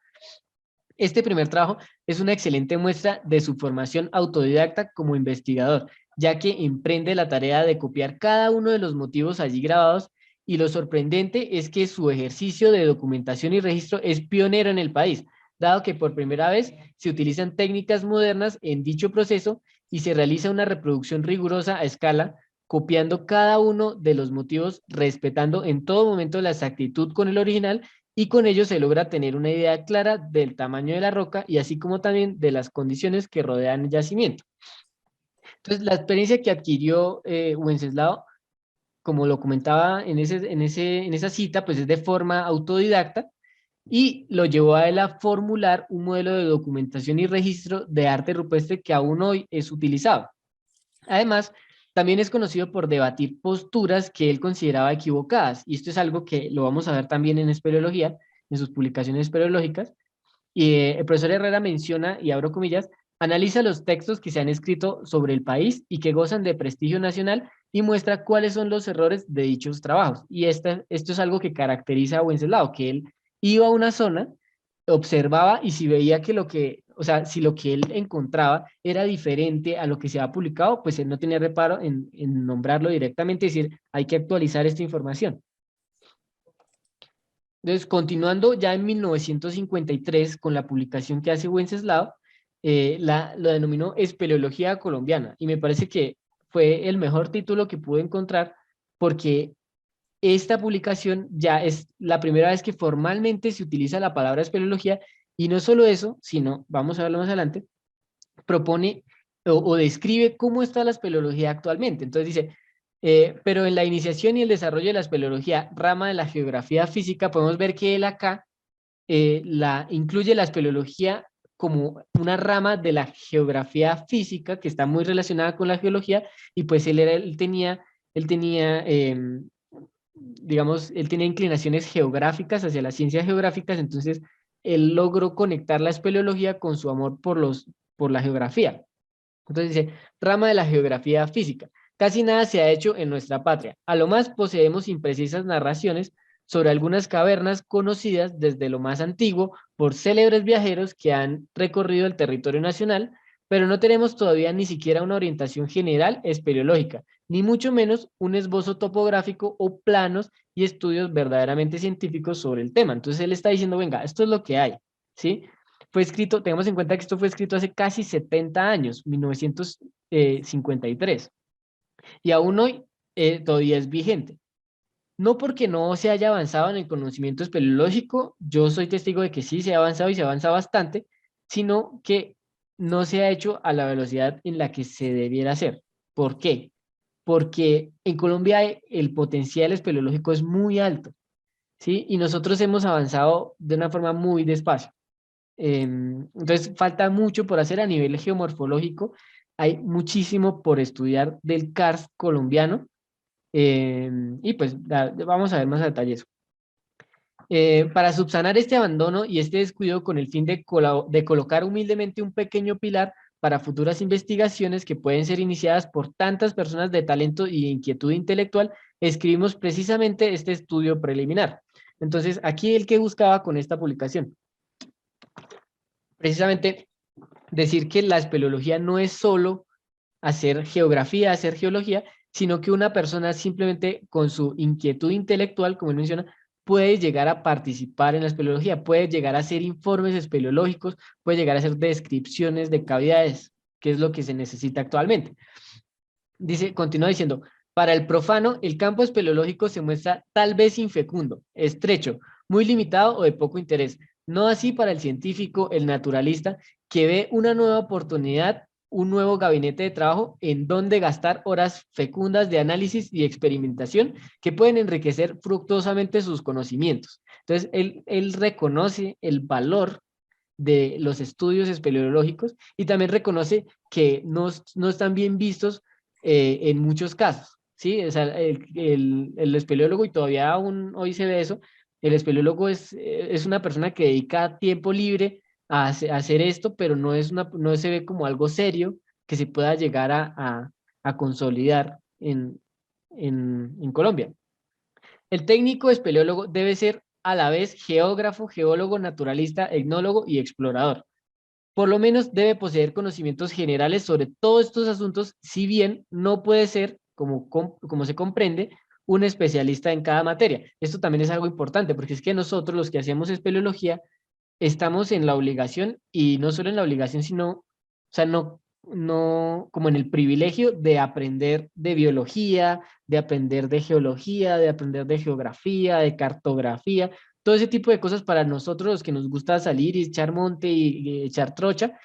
Este primer trabajo es una excelente muestra de su formación autodidacta como investigador, ya que emprende la tarea de copiar cada uno de los motivos allí grabados, y lo sorprendente es que su ejercicio de documentación y registro es pionero en el país, dado que por primera vez se utilizan técnicas modernas en dicho proceso y se realiza una reproducción rigurosa a escala, copiando cada uno de los motivos, respetando en todo momento la exactitud con el original, y con ello se logra tener una idea clara del tamaño de la roca y así como también de las condiciones que rodean el yacimiento. Entonces, la experiencia que adquirió Wenceslao, como lo comentaba en esa cita, pues es de forma autodidacta, y lo llevó a él a formular un modelo de documentación y registro de arte rupestre que aún hoy es utilizado. Además, también es conocido por debatir posturas que él consideraba equivocadas, y esto es algo que lo vamos a ver también en espeleología, en sus publicaciones espeleológicas, y el profesor Herrera menciona, y abro comillas, analiza los textos que se han escrito sobre el país y que gozan de prestigio nacional y muestra cuáles son los errores de dichos trabajos. Y esto es algo que caracteriza a Wenceslao, que él iba a una zona, observaba y si veía que o sea, si lo que él encontraba era diferente a lo que se ha publicado, pues él no tenía reparo en nombrarlo directamente y decir, hay que actualizar esta información. Entonces, continuando ya en 1953 con la publicación que hace Wenceslao, lo denominó Espeleología Colombiana y me parece que fue el mejor título que pude encontrar porque esta publicación ya es la primera vez que formalmente se utiliza la palabra espeleología y no solo eso, sino, vamos a verlo más adelante, propone o describe cómo está la espeleología actualmente. Entonces dice, pero en la iniciación y el desarrollo de la espeleología, rama de la geografía física, podemos ver que él acá incluye la espeleología como una rama de la geografía física que está muy relacionada con la geología y pues él tenía digamos, él tenía inclinaciones geográficas hacia las ciencias geográficas, entonces él logró conectar la espeleología con su amor por la geografía. Entonces dice, rama de la geografía física. Casi nada se ha hecho en nuestra patria. A lo más poseemos imprecisas narraciones sobre algunas cavernas conocidas desde lo más antiguo por célebres viajeros que han recorrido el territorio nacional, pero no tenemos todavía ni siquiera una orientación general espeleológica, ni mucho menos un esbozo topográfico o planos y estudios verdaderamente científicos sobre el tema. Entonces él está diciendo, venga, esto es lo que hay, ¿sí? Fue escrito, tengamos en cuenta que esto fue escrito hace casi 70 años, 1953, y aún hoy todavía es vigente. No porque no se haya avanzado en el conocimiento espeleológico, yo soy testigo de que sí se ha avanzado y se avanza bastante, sino que no se ha hecho a la velocidad en la que se debiera hacer. ¿Por qué? Porque en Colombia el potencial espeleológico es muy alto, ¿sí? Y nosotros hemos avanzado de una forma muy despacio. Entonces, falta mucho por hacer a nivel geomorfológico. Hay muchísimo por estudiar del karst colombiano. Y pues vamos a ver más a detalle eso. Para subsanar este abandono y este descuido con el fin de colocar humildemente un pequeño pilar para futuras investigaciones que pueden ser iniciadas por tantas personas de talento y inquietud intelectual, escribimos precisamente este estudio preliminar. Entonces, aquí el que buscaba con esta publicación, precisamente decir que la espeleología no es solo hacer geografía, hacer geología, sino que una persona simplemente con su inquietud intelectual, como él menciona, puede llegar a participar en la espeleología, puede llegar a hacer informes espeleológicos, puede llegar a hacer descripciones de cavidades, que es lo que se necesita actualmente. Dice, continúa diciendo, para el profano, el campo espeleológico se muestra tal vez infecundo, estrecho, muy limitado o de poco interés. No así para el científico, el naturalista, que ve una nueva oportunidad, un nuevo gabinete de trabajo en donde gastar horas fecundas de análisis y experimentación que pueden enriquecer fructuosamente sus conocimientos. Entonces, él reconoce el valor de los estudios espeleológicos y también reconoce que no están bien vistos en muchos casos, ¿sí? O sea, el espeleólogo, y todavía aún hoy se ve eso, el espeleólogo es una persona que dedica tiempo libre a hacer esto, pero no se ve como algo serio que se pueda llegar a consolidar en Colombia. El técnico espeleólogo debe ser a la vez geógrafo, geólogo, naturalista, etnólogo y explorador. Por lo menos debe poseer conocimientos generales sobre todos estos asuntos, si bien no puede ser, como se comprende, un especialista en cada materia. Esto también es algo importante, porque es que nosotros los que hacemos espeleología estamos en la obligación, y no solo en la obligación, sino, o sea, no como en el privilegio de aprender de biología, de aprender de geología, de aprender de geografía, de cartografía, todo ese tipo de cosas para nosotros los que nos gusta salir y echar monte y echar trocha.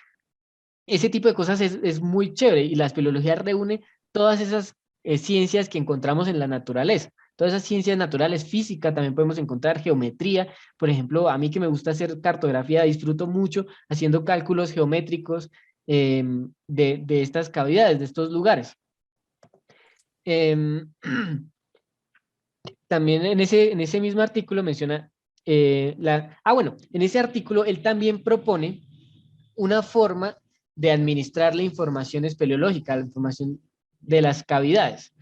Ese tipo de cosas es muy chévere y la espeleología reúne todas esas ciencias que encontramos en la naturaleza. Todas esas ciencias naturales, física, también podemos encontrar geometría. Por ejemplo, a mí que me gusta hacer cartografía, disfruto mucho haciendo cálculos geométricos de estas cavidades, de estos lugares. Em, También en ese mismo artículo menciona, bueno, en ese artículo él también propone una forma de administrar la información espeleológica, la información de las cavidades.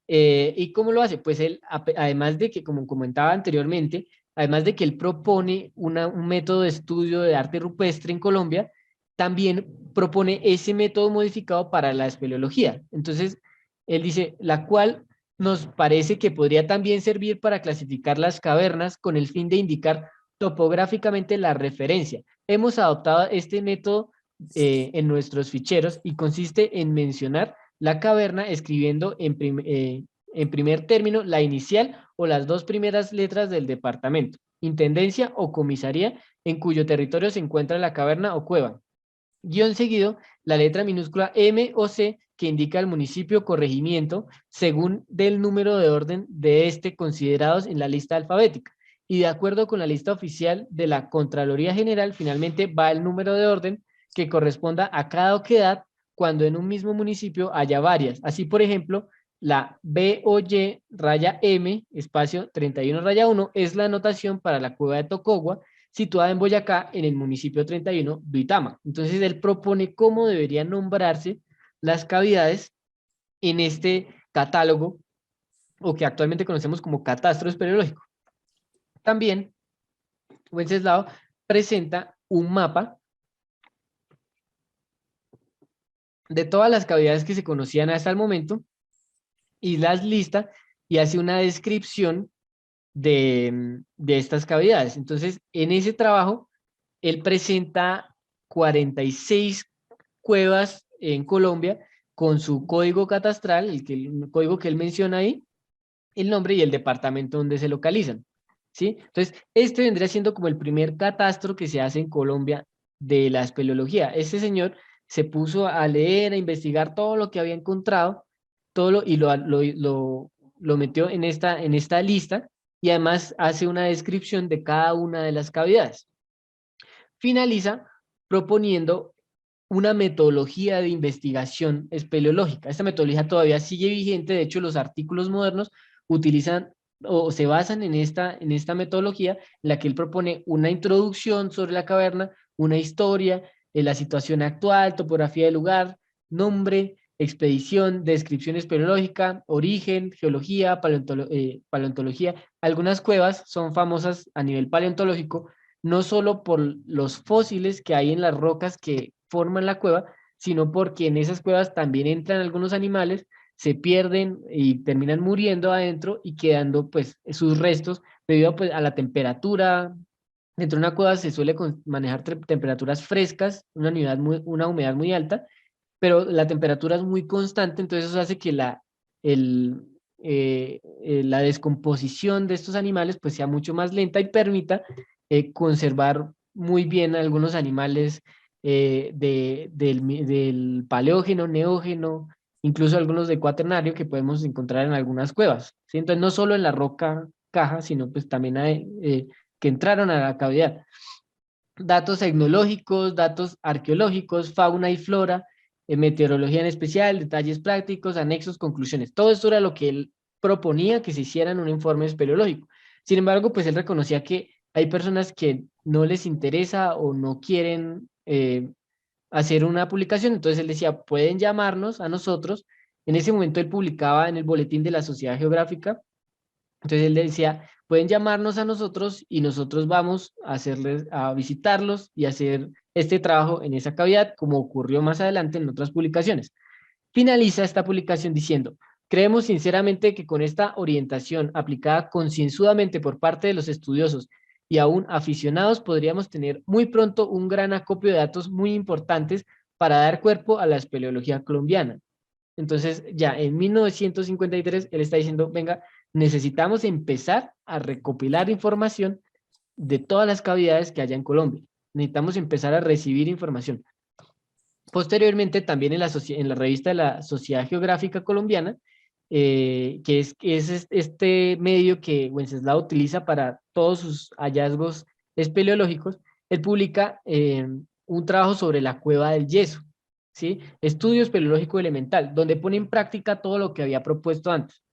¿Y cómo lo hace? Pues él, además de que, como comentaba anteriormente, además de que él propone un método de estudio de arte rupestre en Colombia, también propone ese método modificado para la espeleología. Entonces, él dice, la cual nos parece que podría también servir para clasificar las cavernas con el fin de indicar topográficamente la referencia. Hemos adoptado este método en nuestros ficheros y consiste en mencionar la caverna escribiendo en primer término la inicial o las dos primeras letras del departamento, intendencia o comisaría en cuyo territorio se encuentra la caverna o cueva. Guión seguido, la letra minúscula M o C que indica el municipio o corregimiento según del número de orden de este considerados en la lista alfabética. Y de acuerdo con la lista oficial de la Contraloría General, finalmente va el número de orden que corresponda a cada oquedad cuando en un mismo municipio haya varias. Así, por ejemplo, la BOY raya M, espacio 31 raya 1, es la anotación para la cueva de Tocogua, situada en Boyacá, en el municipio 31, Duitama. Entonces, él propone cómo deberían nombrarse las cavidades en este catálogo, o que actualmente conocemos como catastro espeleológico. También, Wenceslao presenta un mapa de todas las cavidades que se conocían hasta el momento y las lista y hace una descripción de estas cavidades. Entonces, en ese trabajo, él presenta 46 cuevas en Colombia con su código catastral, el código que él menciona ahí, el nombre y el departamento donde se localizan. ¿Sí? Entonces, este vendría siendo como el primer catastro que se hace en Colombia de la espeleología. Este señor se puso a leer, a investigar todo lo que había encontrado, y lo metió en esta lista y además hace una descripción de cada una de las cavidades. Finaliza proponiendo una metodología de investigación espeleológica. Esta metodología todavía sigue vigente, de hecho los artículos modernos utilizan o se basan en esta metodología en la que él propone una introducción sobre la caverna, una historia, la situación actual, topografía del lugar, nombre, expedición, descripción espeleológica, origen, geología, paleontología. Algunas cuevas son famosas a nivel paleontológico, no solo por los fósiles que hay en las rocas que forman la cueva, sino porque en esas cuevas también entran algunos animales, se pierden y terminan muriendo adentro y quedando pues sus restos debido pues, a la temperatura. Dentro de una cueva se suele manejar temperaturas frescas, una humedad muy alta, pero la temperatura es muy constante, entonces eso hace que la descomposición de estos animales pues sea mucho más lenta y permita conservar muy bien algunos animales del paleógeno, neógeno, incluso algunos de cuaternario que podemos encontrar en algunas cuevas, ¿sí? Entonces no solo en la roca caja, sino pues también hay, que entraron a la cavidad. Datos tecnológicos, datos arqueológicos, fauna y flora, meteorología en especial, detalles prácticos, anexos, conclusiones. Todo esto era lo que él proponía que se hiciera en un informe espeleológico. Sin embargo, pues él reconocía que hay personas que no les interesa o no quieren hacer una publicación, entonces él decía, pueden llamarnos a nosotros. En ese momento él publicaba en el boletín de la Sociedad Geográfica, entonces él decía, pueden llamarnos a nosotros y nosotros vamos a visitarlos y hacer este trabajo en esa cavidad, como ocurrió más adelante en otras publicaciones. Finaliza esta publicación diciendo, creemos sinceramente que con esta orientación aplicada concienzudamente por parte de los estudiosos y aún aficionados, podríamos tener muy pronto un gran acopio de datos muy importantes para dar cuerpo a la espeleología colombiana. Entonces, ya en 1953, él está diciendo, venga, necesitamos empezar a recopilar información de todas las cavidades que haya en Colombia. Necesitamos empezar a recibir información. Posteriormente, también en la revista de la Sociedad Geográfica Colombiana, que es este medio que Wenceslao utiliza para todos sus hallazgos espeleológicos. Él publica un trabajo sobre la cueva del yeso, ¿sí? Estudio espeleológico elemental, donde pone en práctica todo lo que había propuesto antes.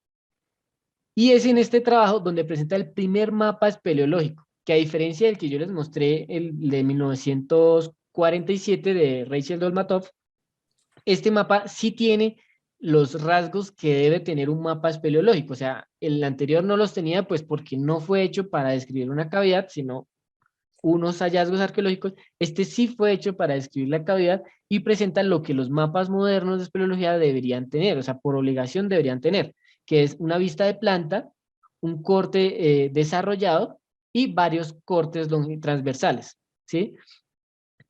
Y es en este trabajo donde presenta el primer mapa espeleológico, que a diferencia del que yo les mostré, el de 1947 de Rachel Dolmatov, este mapa sí tiene los rasgos que debe tener un mapa espeleológico. O sea, el anterior no los tenía pues porque no fue hecho para describir una cavidad, sino unos hallazgos arqueológicos. Este sí fue hecho para describir la cavidad y presenta lo que los mapas modernos de espeleología deberían tener, o sea, por obligación deberían tener, que es una vista de planta, un corte desarrollado y varios cortes transversales, ¿sí?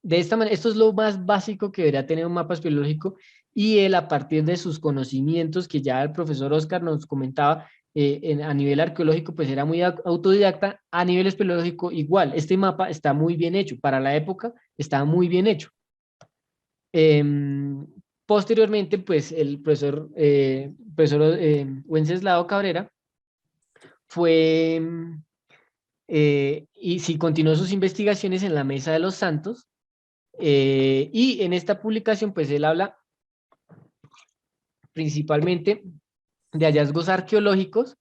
De esta manera, esto es lo más básico que debería tener un mapa espeleológico, y él, a partir de sus conocimientos que ya el profesor Oscar nos comentaba, a nivel arqueológico pues era muy autodidacta, a nivel espeleológico igual. Este mapa está muy bien hecho, para la época está muy bien hecho. Em, Posteriormente pues el profesor Wenceslao Cabrera fue, y sí continuó sus investigaciones en la Mesa de los Santos. Y en esta publicación, pues él habla principalmente de hallazgos arqueológicos,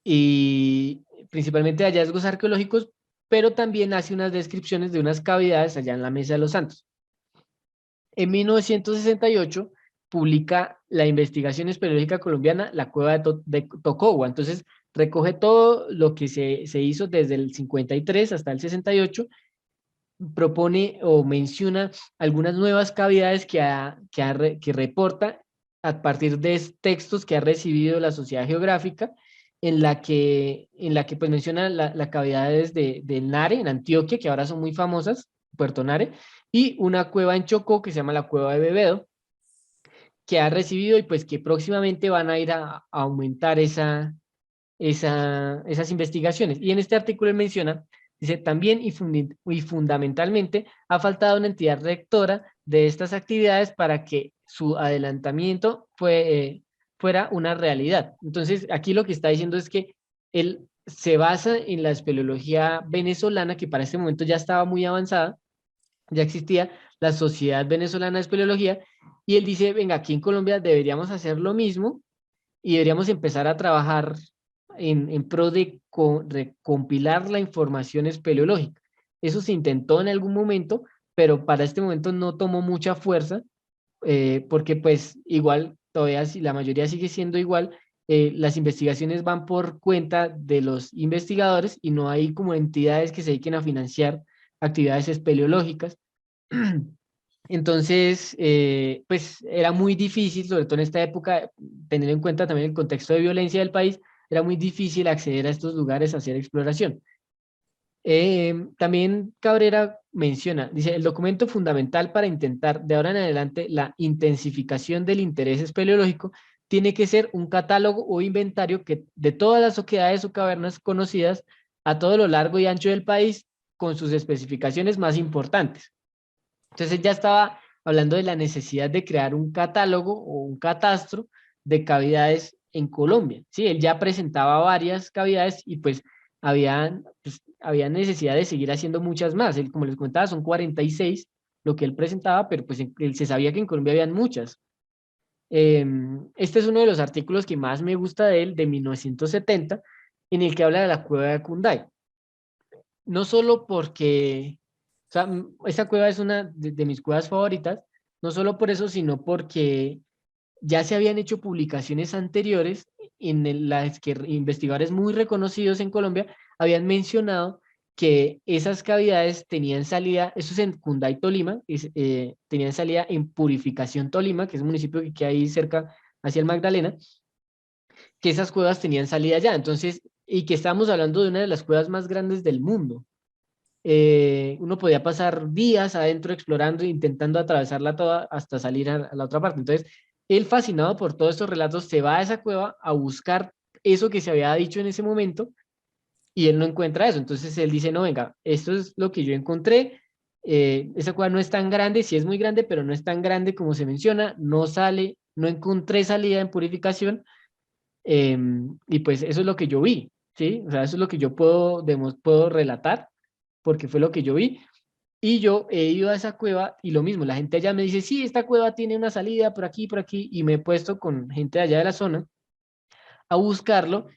y principalmente de hallazgos arqueológicos, pero también hace unas descripciones de unas cavidades allá en la Mesa de los Santos. En 1968 publica la investigación espeleológica colombiana, la cueva de Tocogua. Entonces recoge todo lo que se hizo desde el 53 hasta el 68, propone o menciona algunas nuevas cavidades que reporta a partir de textos que ha recibido la Sociedad Geográfica, en la que pues menciona las cavidades de Nare, en Antioquia, que ahora son muy famosas, Puerto Nare, y una cueva en Chocó que se llama la Cueva de Bebedo, que ha recibido y pues que próximamente van a ir a aumentar esas investigaciones. Y en este artículo él menciona, dice, también y fundamentalmente ha faltado una entidad rectora de estas actividades para que su adelantamiento fuera una realidad. Entonces, aquí lo que está diciendo es que él se basa en la espeleología venezolana, que para este momento ya estaba muy avanzada, ya existía la Sociedad Venezolana de Espeleología, y él dice, venga, aquí en Colombia deberíamos hacer lo mismo y deberíamos empezar a trabajar en pro de recompilar la información espeleológica. Eso se intentó en algún momento, pero para este momento no tomó mucha fuerza, porque pues igual todavía la mayoría sigue siendo igual. Las investigaciones van por cuenta de los investigadores y no hay como entidades que se dediquen a financiar actividades espeleológicas. Entonces, pues era muy difícil, sobre todo en esta época, teniendo en cuenta también el contexto de violencia del país, era muy difícil acceder a estos lugares a hacer exploración. También Cabrera menciona, dice, el documento fundamental para intentar de ahora en adelante la intensificación del interés espeleológico tiene que ser un catálogo o inventario de todas las oquedades o cavernas conocidas a todo lo largo y ancho del país, con sus especificaciones más importantes. Entonces ya estaba hablando de la necesidad de crear un catálogo o un catastro de cavidades en Colombia. Sí, él ya presentaba varias cavidades y pues había necesidad de seguir haciendo muchas más. Él, como les contaba, son 46 lo que él presentaba, pero pues él se sabía que en Colombia habían muchas. Este es uno de los artículos que más me gusta de él, de 1970, en el que habla de la cueva de Cunday. No solo porque, o sea, esta cueva es una de mis cuevas favoritas, no solo por eso, sino porque ya se habían hecho publicaciones anteriores las que investigadores muy reconocidos en Colombia habían mencionado que esas cavidades tenían salida, eso es en Cunday, Tolima, tenían salida en Purificación, Tolima, que es un municipio que queda ahí cerca hacia el Magdalena, que esas cuevas tenían salida allá. Entonces, y que estamos hablando de una de las cuevas más grandes del mundo. Uno podía pasar días adentro explorando, intentando atravesarla toda hasta salir a la otra parte. Entonces, él, fascinado por todos estos relatos, se va a esa cueva a buscar eso que se había dicho en ese momento, y él no encuentra eso. Entonces él dice, no, venga, esto es lo que yo encontré. Esa cueva no es tan grande, sí es muy grande, pero no es tan grande como se menciona, no sale, no encontré salida en Purificación, Y pues eso es lo que yo vi, ¿sí? O sea, eso es lo que yo puedo relatar, porque fue lo que yo vi. Y yo he ido a esa cueva y lo mismo, la gente allá me dice, sí, esta cueva tiene una salida por aquí, y me he puesto con gente de allá de la zona a buscarlo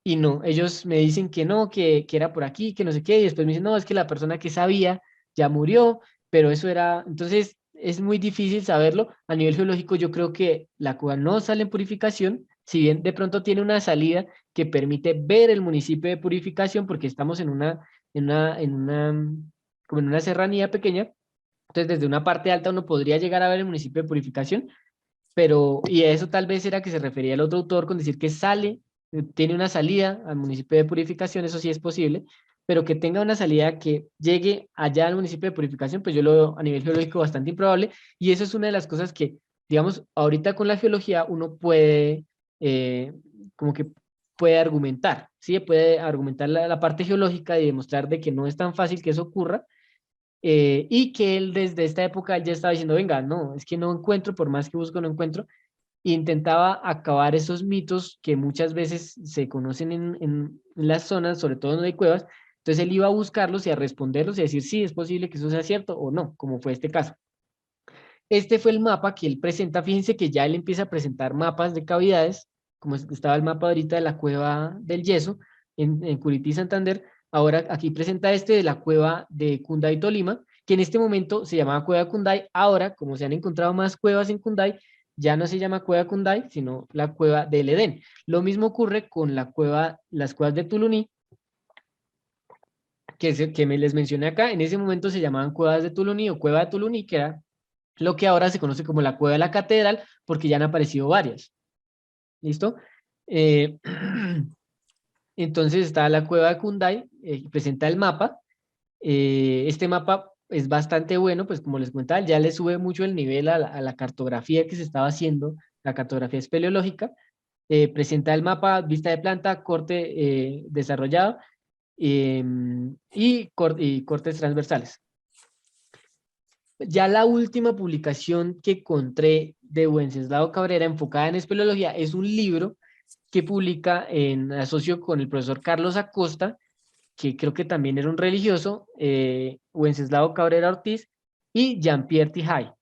y no, ellos me dicen que no, que era por aquí, que no sé qué, y después me dicen, no, es que la persona que sabía ya murió, pero eso era, entonces es muy difícil saberlo. A nivel geológico yo creo que la cueva no sale en Purificación, si bien de pronto tiene una salida que permite ver el municipio de Purificación, porque estamos como en una serranía pequeña, entonces desde una parte alta uno podría llegar a ver el municipio de Purificación, pero, y a eso tal vez era que se refería el otro autor con decir que sale, tiene una salida al municipio de Purificación, eso sí es posible, pero que tenga una salida que llegue allá al municipio de Purificación, pues yo lo veo a nivel geológico bastante improbable, y eso es una de las cosas que, digamos, ahorita con la geología uno puede, eh, como que puede argumentar, ¿sí? Puede argumentar la parte geológica y demostrar de que no es tan fácil que eso ocurra, y que él desde esta época él ya estaba diciendo, venga, no, es que no encuentro, por más que busco, no encuentro, e intentaba acabar esos mitos que muchas veces se conocen en las zonas, sobre todo donde hay cuevas. Entonces él iba a buscarlos y a responderlos y a decir, sí, es posible que eso sea cierto o no, como fue este caso. Este fue el mapa que él presenta. Fíjense que ya él empieza a presentar mapas de cavidades, como estaba el mapa ahorita de la cueva del Yeso en Curití, Santander. Ahora aquí presenta este de la cueva de Cunday, Tolima, que en este momento se llamaba Cueva Cunday. Ahora, como se han encontrado más cuevas en Cunday, ya no se llama Cueva Cunday, sino la Cueva del Edén. Lo mismo ocurre con las cuevas de Tuluní, que me les mencioné acá. En ese momento se llamaban cuevas de Tuluní o Cueva de Tuluní, que era lo que ahora se conoce como la Cueva de la Catedral, porque ya han aparecido varias. ¿Listo? Eh, entonces está la Cueva de Cunday, presenta el mapa. Este mapa es bastante bueno, pues como les comentaba, ya le sube mucho el nivel a la cartografía que se estaba haciendo, la cartografía espeleológica. Presenta el mapa, vista de planta, corte desarrollado, y cortes transversales. Ya la última publicación que encontré de Wenceslao Cabrera enfocada en espeleología es un libro que publica en asocio con el profesor Carlos Acosta, que creo que también era un religioso, Wenceslao Cabrera Ortiz y Jean-Pierre Tijay.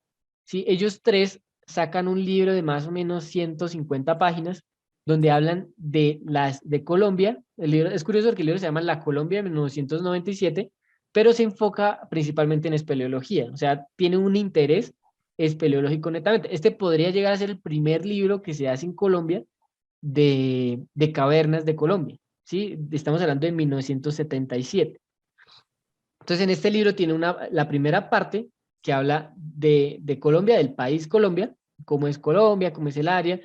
¿Sí? Ellos tres sacan un libro de más o menos 150 páginas donde hablan de Colombia. El libro, es curioso porque el libro se llama La Colombia de 1997, pero se enfoca principalmente en espeleología, o sea, tiene un interés espeleológico netamente. Este podría llegar a ser el primer libro que se hace en Colombia de cavernas de Colombia, ¿sí? Estamos hablando de 1977. Entonces, en este libro tiene la primera parte que habla de Colombia, del país Colombia, cómo es el área,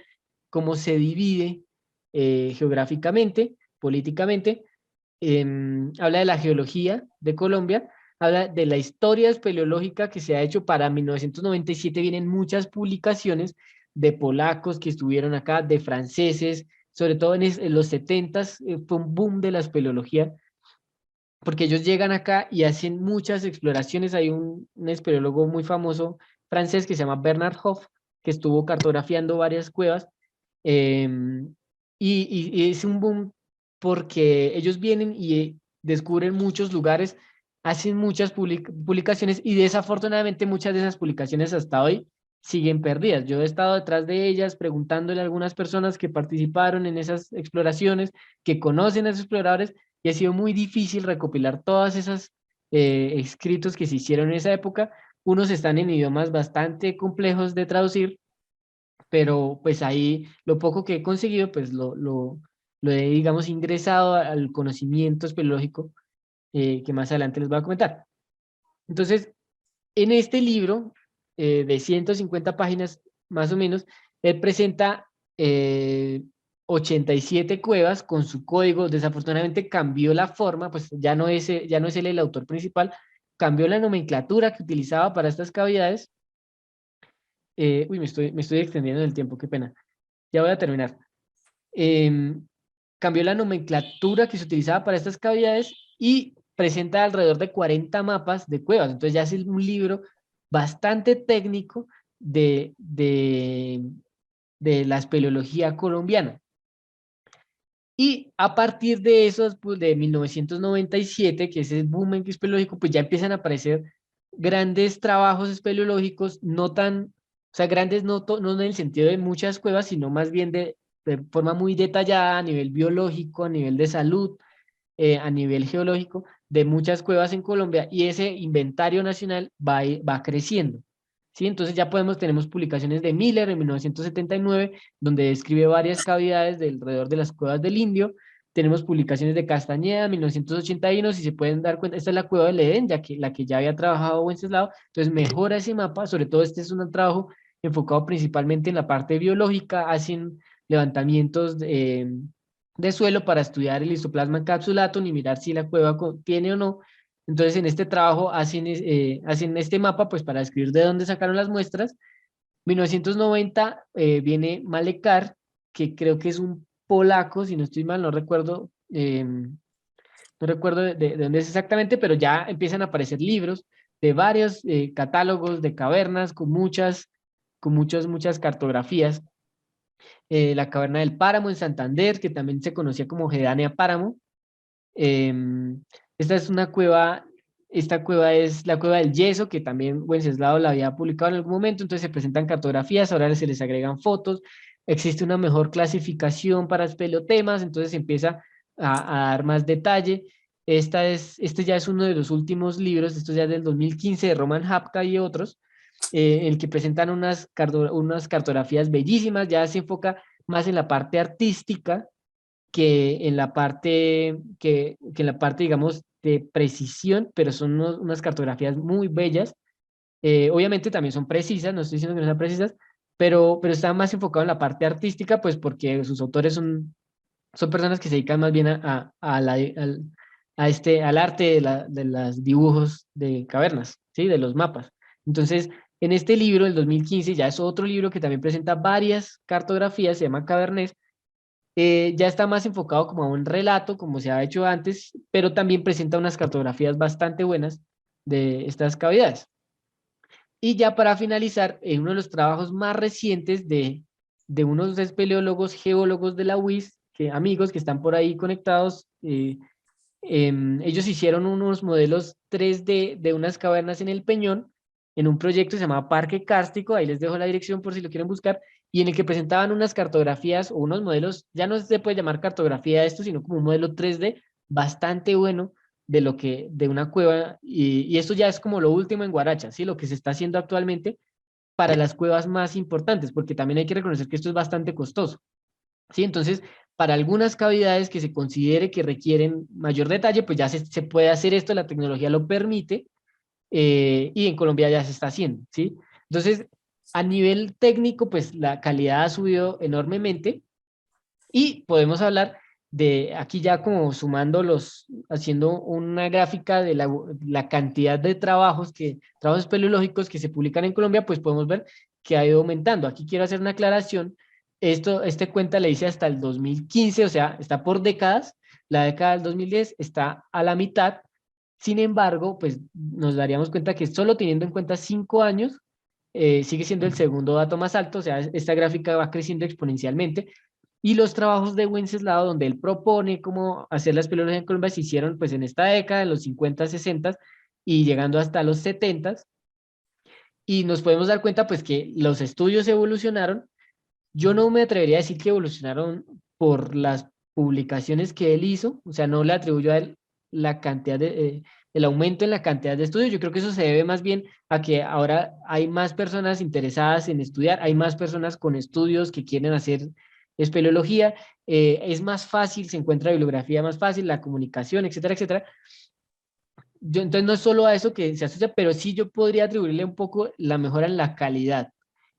cómo se divide geográficamente, políticamente. Habla de la geología de Colombia, habla de la historia espeleológica que se ha hecho para 1997. Vienen muchas publicaciones de polacos que estuvieron acá, de franceses, sobre todo en los 70s, fue un boom de la espeleología porque ellos llegan acá y hacen muchas exploraciones. Hay un espeleólogo muy famoso francés que se llama Bernard Hoff, que estuvo cartografiando varias cuevas, em, y es un boom porque ellos vienen y descubren muchos lugares, hacen muchas publicaciones y desafortunadamente muchas de esas publicaciones hasta hoy siguen perdidas. Yo he estado detrás de ellas preguntándole a algunas personas que participaron en esas exploraciones, que conocen a esos exploradores, y ha sido muy difícil recopilar todas esas escritos que se hicieron en esa época. Unos están en idiomas bastante complejos de traducir, pero pues ahí lo poco que he conseguido, pues lo he, digamos, ingresado al conocimiento espeleológico, que más adelante les voy a comentar. Entonces, en este libro de 150 páginas, más o menos, él presenta eh, 87 cuevas con su código. Desafortunadamente cambió la forma, pues ya no es él el autor principal, cambió la nomenclatura que utilizaba para estas cavidades. Uy, me estoy extendiendo en el tiempo, qué pena. Ya voy a terminar. Em, Cambió la nomenclatura que se utilizaba para estas cavidades y presenta alrededor de 40 mapas de cuevas. Entonces ya es un libro bastante técnico de la espeleología colombiana. Y a partir de esos, pues de 1997, que es el boom espeleológico, pues ya empiezan a aparecer grandes trabajos espeleológicos, no tan, o sea, grandes no en el sentido de muchas cuevas, sino más bien de forma muy detallada a nivel biológico, a nivel de salud, a nivel geológico, de muchas cuevas en Colombia, y ese inventario nacional va creciendo. ¿Sí? Entonces ya tenemos publicaciones de Miller en 1979, donde describe varias cavidades de alrededor de las cuevas del Indio. Tenemos publicaciones de Castañeda en 1981, si se pueden dar cuenta, esta es la cueva del Edén, ya que la que ya había trabajado Wenceslao, entonces mejora ese mapa, sobre todo este es un trabajo enfocado principalmente en la parte biológica, hacen levantamientos de suelo para estudiar el histoplasma encapsulatum y mirar si la cueva tiene o no. Entonces, en este trabajo hacen este mapa pues para describir de dónde sacaron las muestras. 1990 viene Malekar, que creo que es un polaco, si no estoy mal, no recuerdo, no recuerdo de dónde es exactamente, pero ya empiezan a aparecer libros de varios catálogos de cavernas muchas cartografías. La caverna del Páramo en Santander, que también se conocía como Gedania Páramo. Esta es una cueva, esta cueva es la cueva del yeso, que también Wenceslao la había publicado en algún momento, entonces se presentan cartografías, ahora se les agregan fotos, existe una mejor clasificación para espeleotemas, entonces se empieza a dar más detalle. Este ya es uno de los últimos libros, esto ya es del 2015 de Roman Hapka y otros, en el que presentan unas cartografías bellísimas, ya se enfoca más en la parte artística que en la parte, digamos, de precisión, pero son unas cartografías muy bellas. Obviamente también son precisas, no estoy diciendo que no sean precisas, pero está más enfocado en la parte artística, pues porque sus autores son personas que se dedican más bien al arte de los dibujos de cavernas, ¿sí? De los mapas. Entonces, en este libro, el 2015, ya es otro libro que también presenta varias cartografías, se llama Cavernés, ya está más enfocado como a un relato, como se ha hecho antes, pero también presenta unas cartografías bastante buenas de estas cavidades. Y ya para finalizar, en uno de los trabajos más recientes de unos espeleólogos, geólogos de la UIS, amigos que están por ahí conectados, ellos hicieron unos modelos 3D de unas cavernas en el Peñón, en un proyecto que se llama Parque Cárstico, ahí les dejo la dirección por si lo quieren buscar, y en el que presentaban unas cartografías o unos modelos, ya no se puede llamar cartografía esto, sino como un modelo 3D bastante bueno de una cueva, y esto ya es como lo último en Guaracha, ¿sí? Lo que se está haciendo actualmente para las cuevas más importantes, porque también hay que reconocer que esto es bastante costoso. ¿Sí? Entonces, para algunas cavidades que se considere que requieren mayor detalle, pues ya se puede hacer esto, la tecnología lo permite, y en Colombia ya se está haciendo, ¿sí? Entonces, a nivel técnico, pues la calidad ha subido enormemente y podemos hablar de, aquí ya como haciendo una gráfica de la cantidad de trabajos espeleológicos que se publican en Colombia, pues podemos ver que ha ido aumentando. Aquí quiero hacer una aclaración. Este cuenta le dice hasta el 2015, o sea, está por décadas. La década del 2010 está a la mitad. Sin embargo, pues nos daríamos cuenta que solo teniendo en cuenta 5 años, sigue siendo el segundo dato más alto, o sea, esta gráfica va creciendo exponencialmente. Y los trabajos de Wenceslao, donde él propone cómo hacer la espeleología en Colombia, se hicieron pues en esta década, en los 50, 60 y llegando hasta los 70. Y nos podemos dar cuenta pues que los estudios evolucionaron. Yo no me atrevería a decir que evolucionaron por las publicaciones que él hizo, o sea, no le atribuyo a él la cantidad el aumento en la cantidad de estudios. Yo creo que eso se debe más bien a que ahora hay más personas interesadas en estudiar, hay más personas con estudios que quieren hacer espeleología, es más fácil, se encuentra bibliografía más fácil, la comunicación, etcétera, etcétera. Entonces no es solo a eso que se asocia, pero sí yo podría atribuirle un poco la mejora en la calidad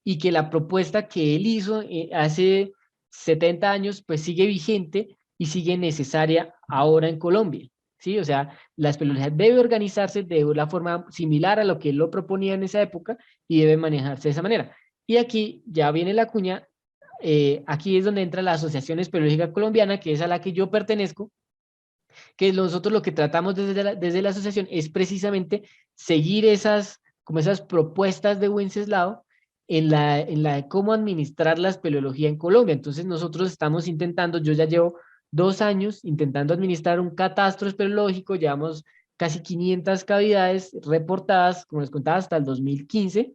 y que la propuesta que él hizo hace 70 años pues sigue vigente y sigue necesaria ahora en Colombia. ¿Sí? O sea, la espeleología debe organizarse de una forma similar a lo que él lo proponía en esa época y debe manejarse de esa manera. Y aquí ya viene la cuña, aquí es donde entra la Asociación Espeleológica Colombiana, que es a la que yo pertenezco, que nosotros lo que tratamos desde la asociación es precisamente seguir como esas propuestas de Wenceslao en la de cómo administrar la espeleología en Colombia. Entonces nosotros estamos intentando, yo ya llevo 2 años intentando administrar un catastro espeleológico, llevamos casi 500 cavidades reportadas, como les contaba, hasta el 2015.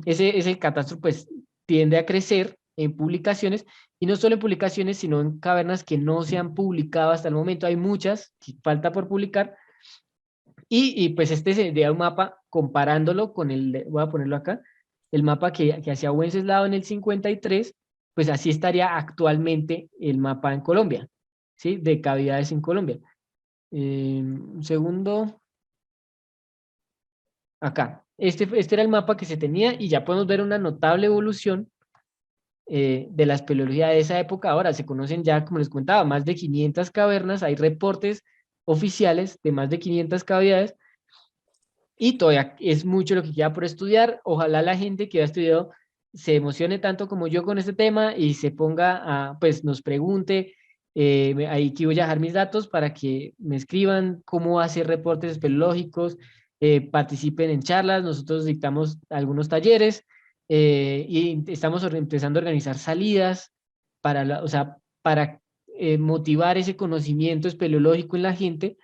Ese catastro pues tiende a crecer en publicaciones, y no solo en publicaciones, sino en cavernas que no se han publicado hasta el momento. Hay muchas que falta por publicar, y pues este sería un mapa comparándolo con voy a ponerlo acá, el mapa que hacía Wenceslao en el 53, pues así estaría actualmente el mapa en Colombia, ¿sí? De cavidades en Colombia. Un segundo. Acá. Este era el mapa que se tenía, y ya podemos ver una notable evolución de la espeleología de esa época. Ahora se conocen ya, como les contaba, más de 500 cavernas, hay reportes oficiales de más de 500 cavidades, y todavía es mucho lo que queda por estudiar. Ojalá la gente que ha estudiado se emocione tanto como yo con este tema y se ponga a, pues nos pregunte. Ahí que voy a dejar mis datos para que me escriban cómo hacer reportes espeleológicos, participen en charlas. Nosotros dictamos algunos talleres, y estamos empezando a organizar salidas para, o sea, para motivar ese conocimiento espeleológico en la gente.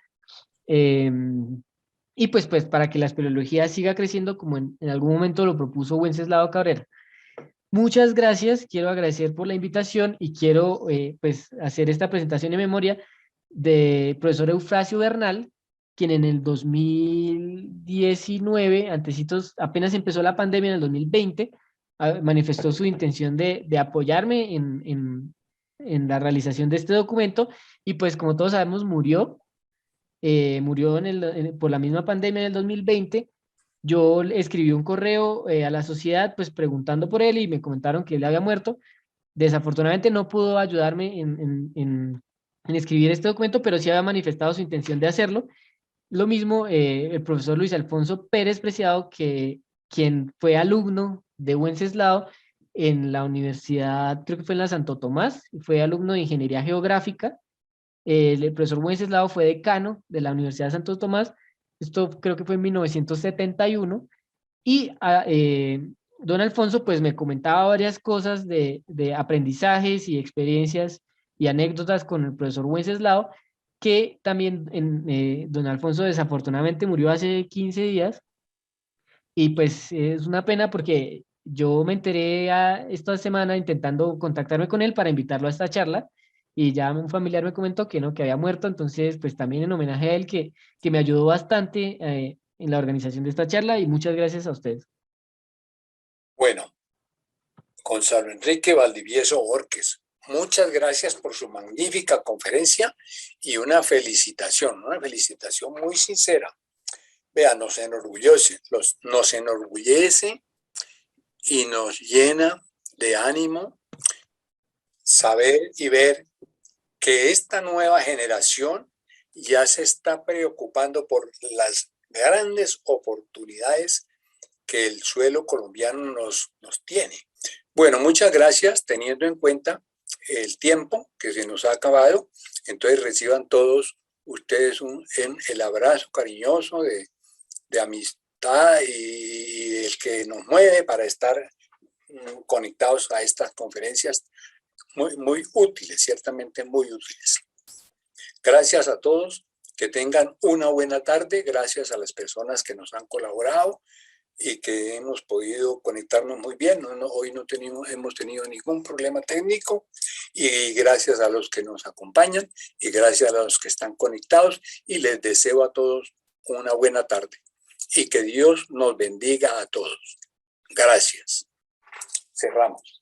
Y pues para que la espeleología siga creciendo como en algún momento lo propuso Wenceslao Cabrera. Muchas gracias, quiero agradecer por la invitación, y quiero pues hacer esta presentación en memoria del profesor Eufrasio Bernal, quien en el 2019, antecitos, apenas empezó la pandemia en el 2020, manifestó su intención de apoyarme en la realización de este documento, y pues como todos sabemos murió por la misma pandemia en el 2020. Yo le escribí un correo a la sociedad pues preguntando por él, y me comentaron que él había muerto. Desafortunadamente no pudo ayudarme en escribir este documento, pero sí había manifestado su intención de hacerlo. Lo mismo el profesor Luis Alfonso Pérez Preciado, quien fue alumno de Wenceslao en la universidad, creo que fue en la Santo Tomás, fue alumno de Ingeniería Geográfica. El profesor Wenceslao fue decano de la Universidad de Santo Tomás. Esto creo que fue en 1971. Y don Alfonso pues me comentaba varias cosas de aprendizajes y experiencias y anécdotas con el profesor Wenceslao, que también don Alfonso desafortunadamente murió hace 15 días. Y pues es una pena porque yo me enteré esta semana intentando contactarme con él para invitarlo a esta charla, y ya un familiar me comentó que no, que había muerto. Entonces pues también en homenaje a él, que me ayudó bastante en la organización de esta charla, y muchas gracias a ustedes. Bueno, Gonzalo Enrique Valdivieso Borges, muchas gracias por su magnífica conferencia y una felicitación muy sincera. Vea, nos enorgullece y nos llena de ánimo saber y ver que esta nueva generación ya se está preocupando por las grandes oportunidades que el suelo colombiano nos tiene. Bueno, muchas gracias, teniendo en cuenta el tiempo que se nos ha acabado. Entonces reciban todos ustedes el abrazo cariñoso de amistad y el que nos mueve para estar conectados a estas conferencias muy útiles, ciertamente muy útiles. Gracias a todos, que tengan una buena tarde. Gracias a las personas que nos han colaborado y que hemos podido conectarnos muy bien. Hoy no hemos tenido ningún problema técnico, y gracias a los que nos acompañan y gracias a los que están conectados, y les deseo a todos una buena tarde y que Dios nos bendiga a todos. Gracias. Cerramos.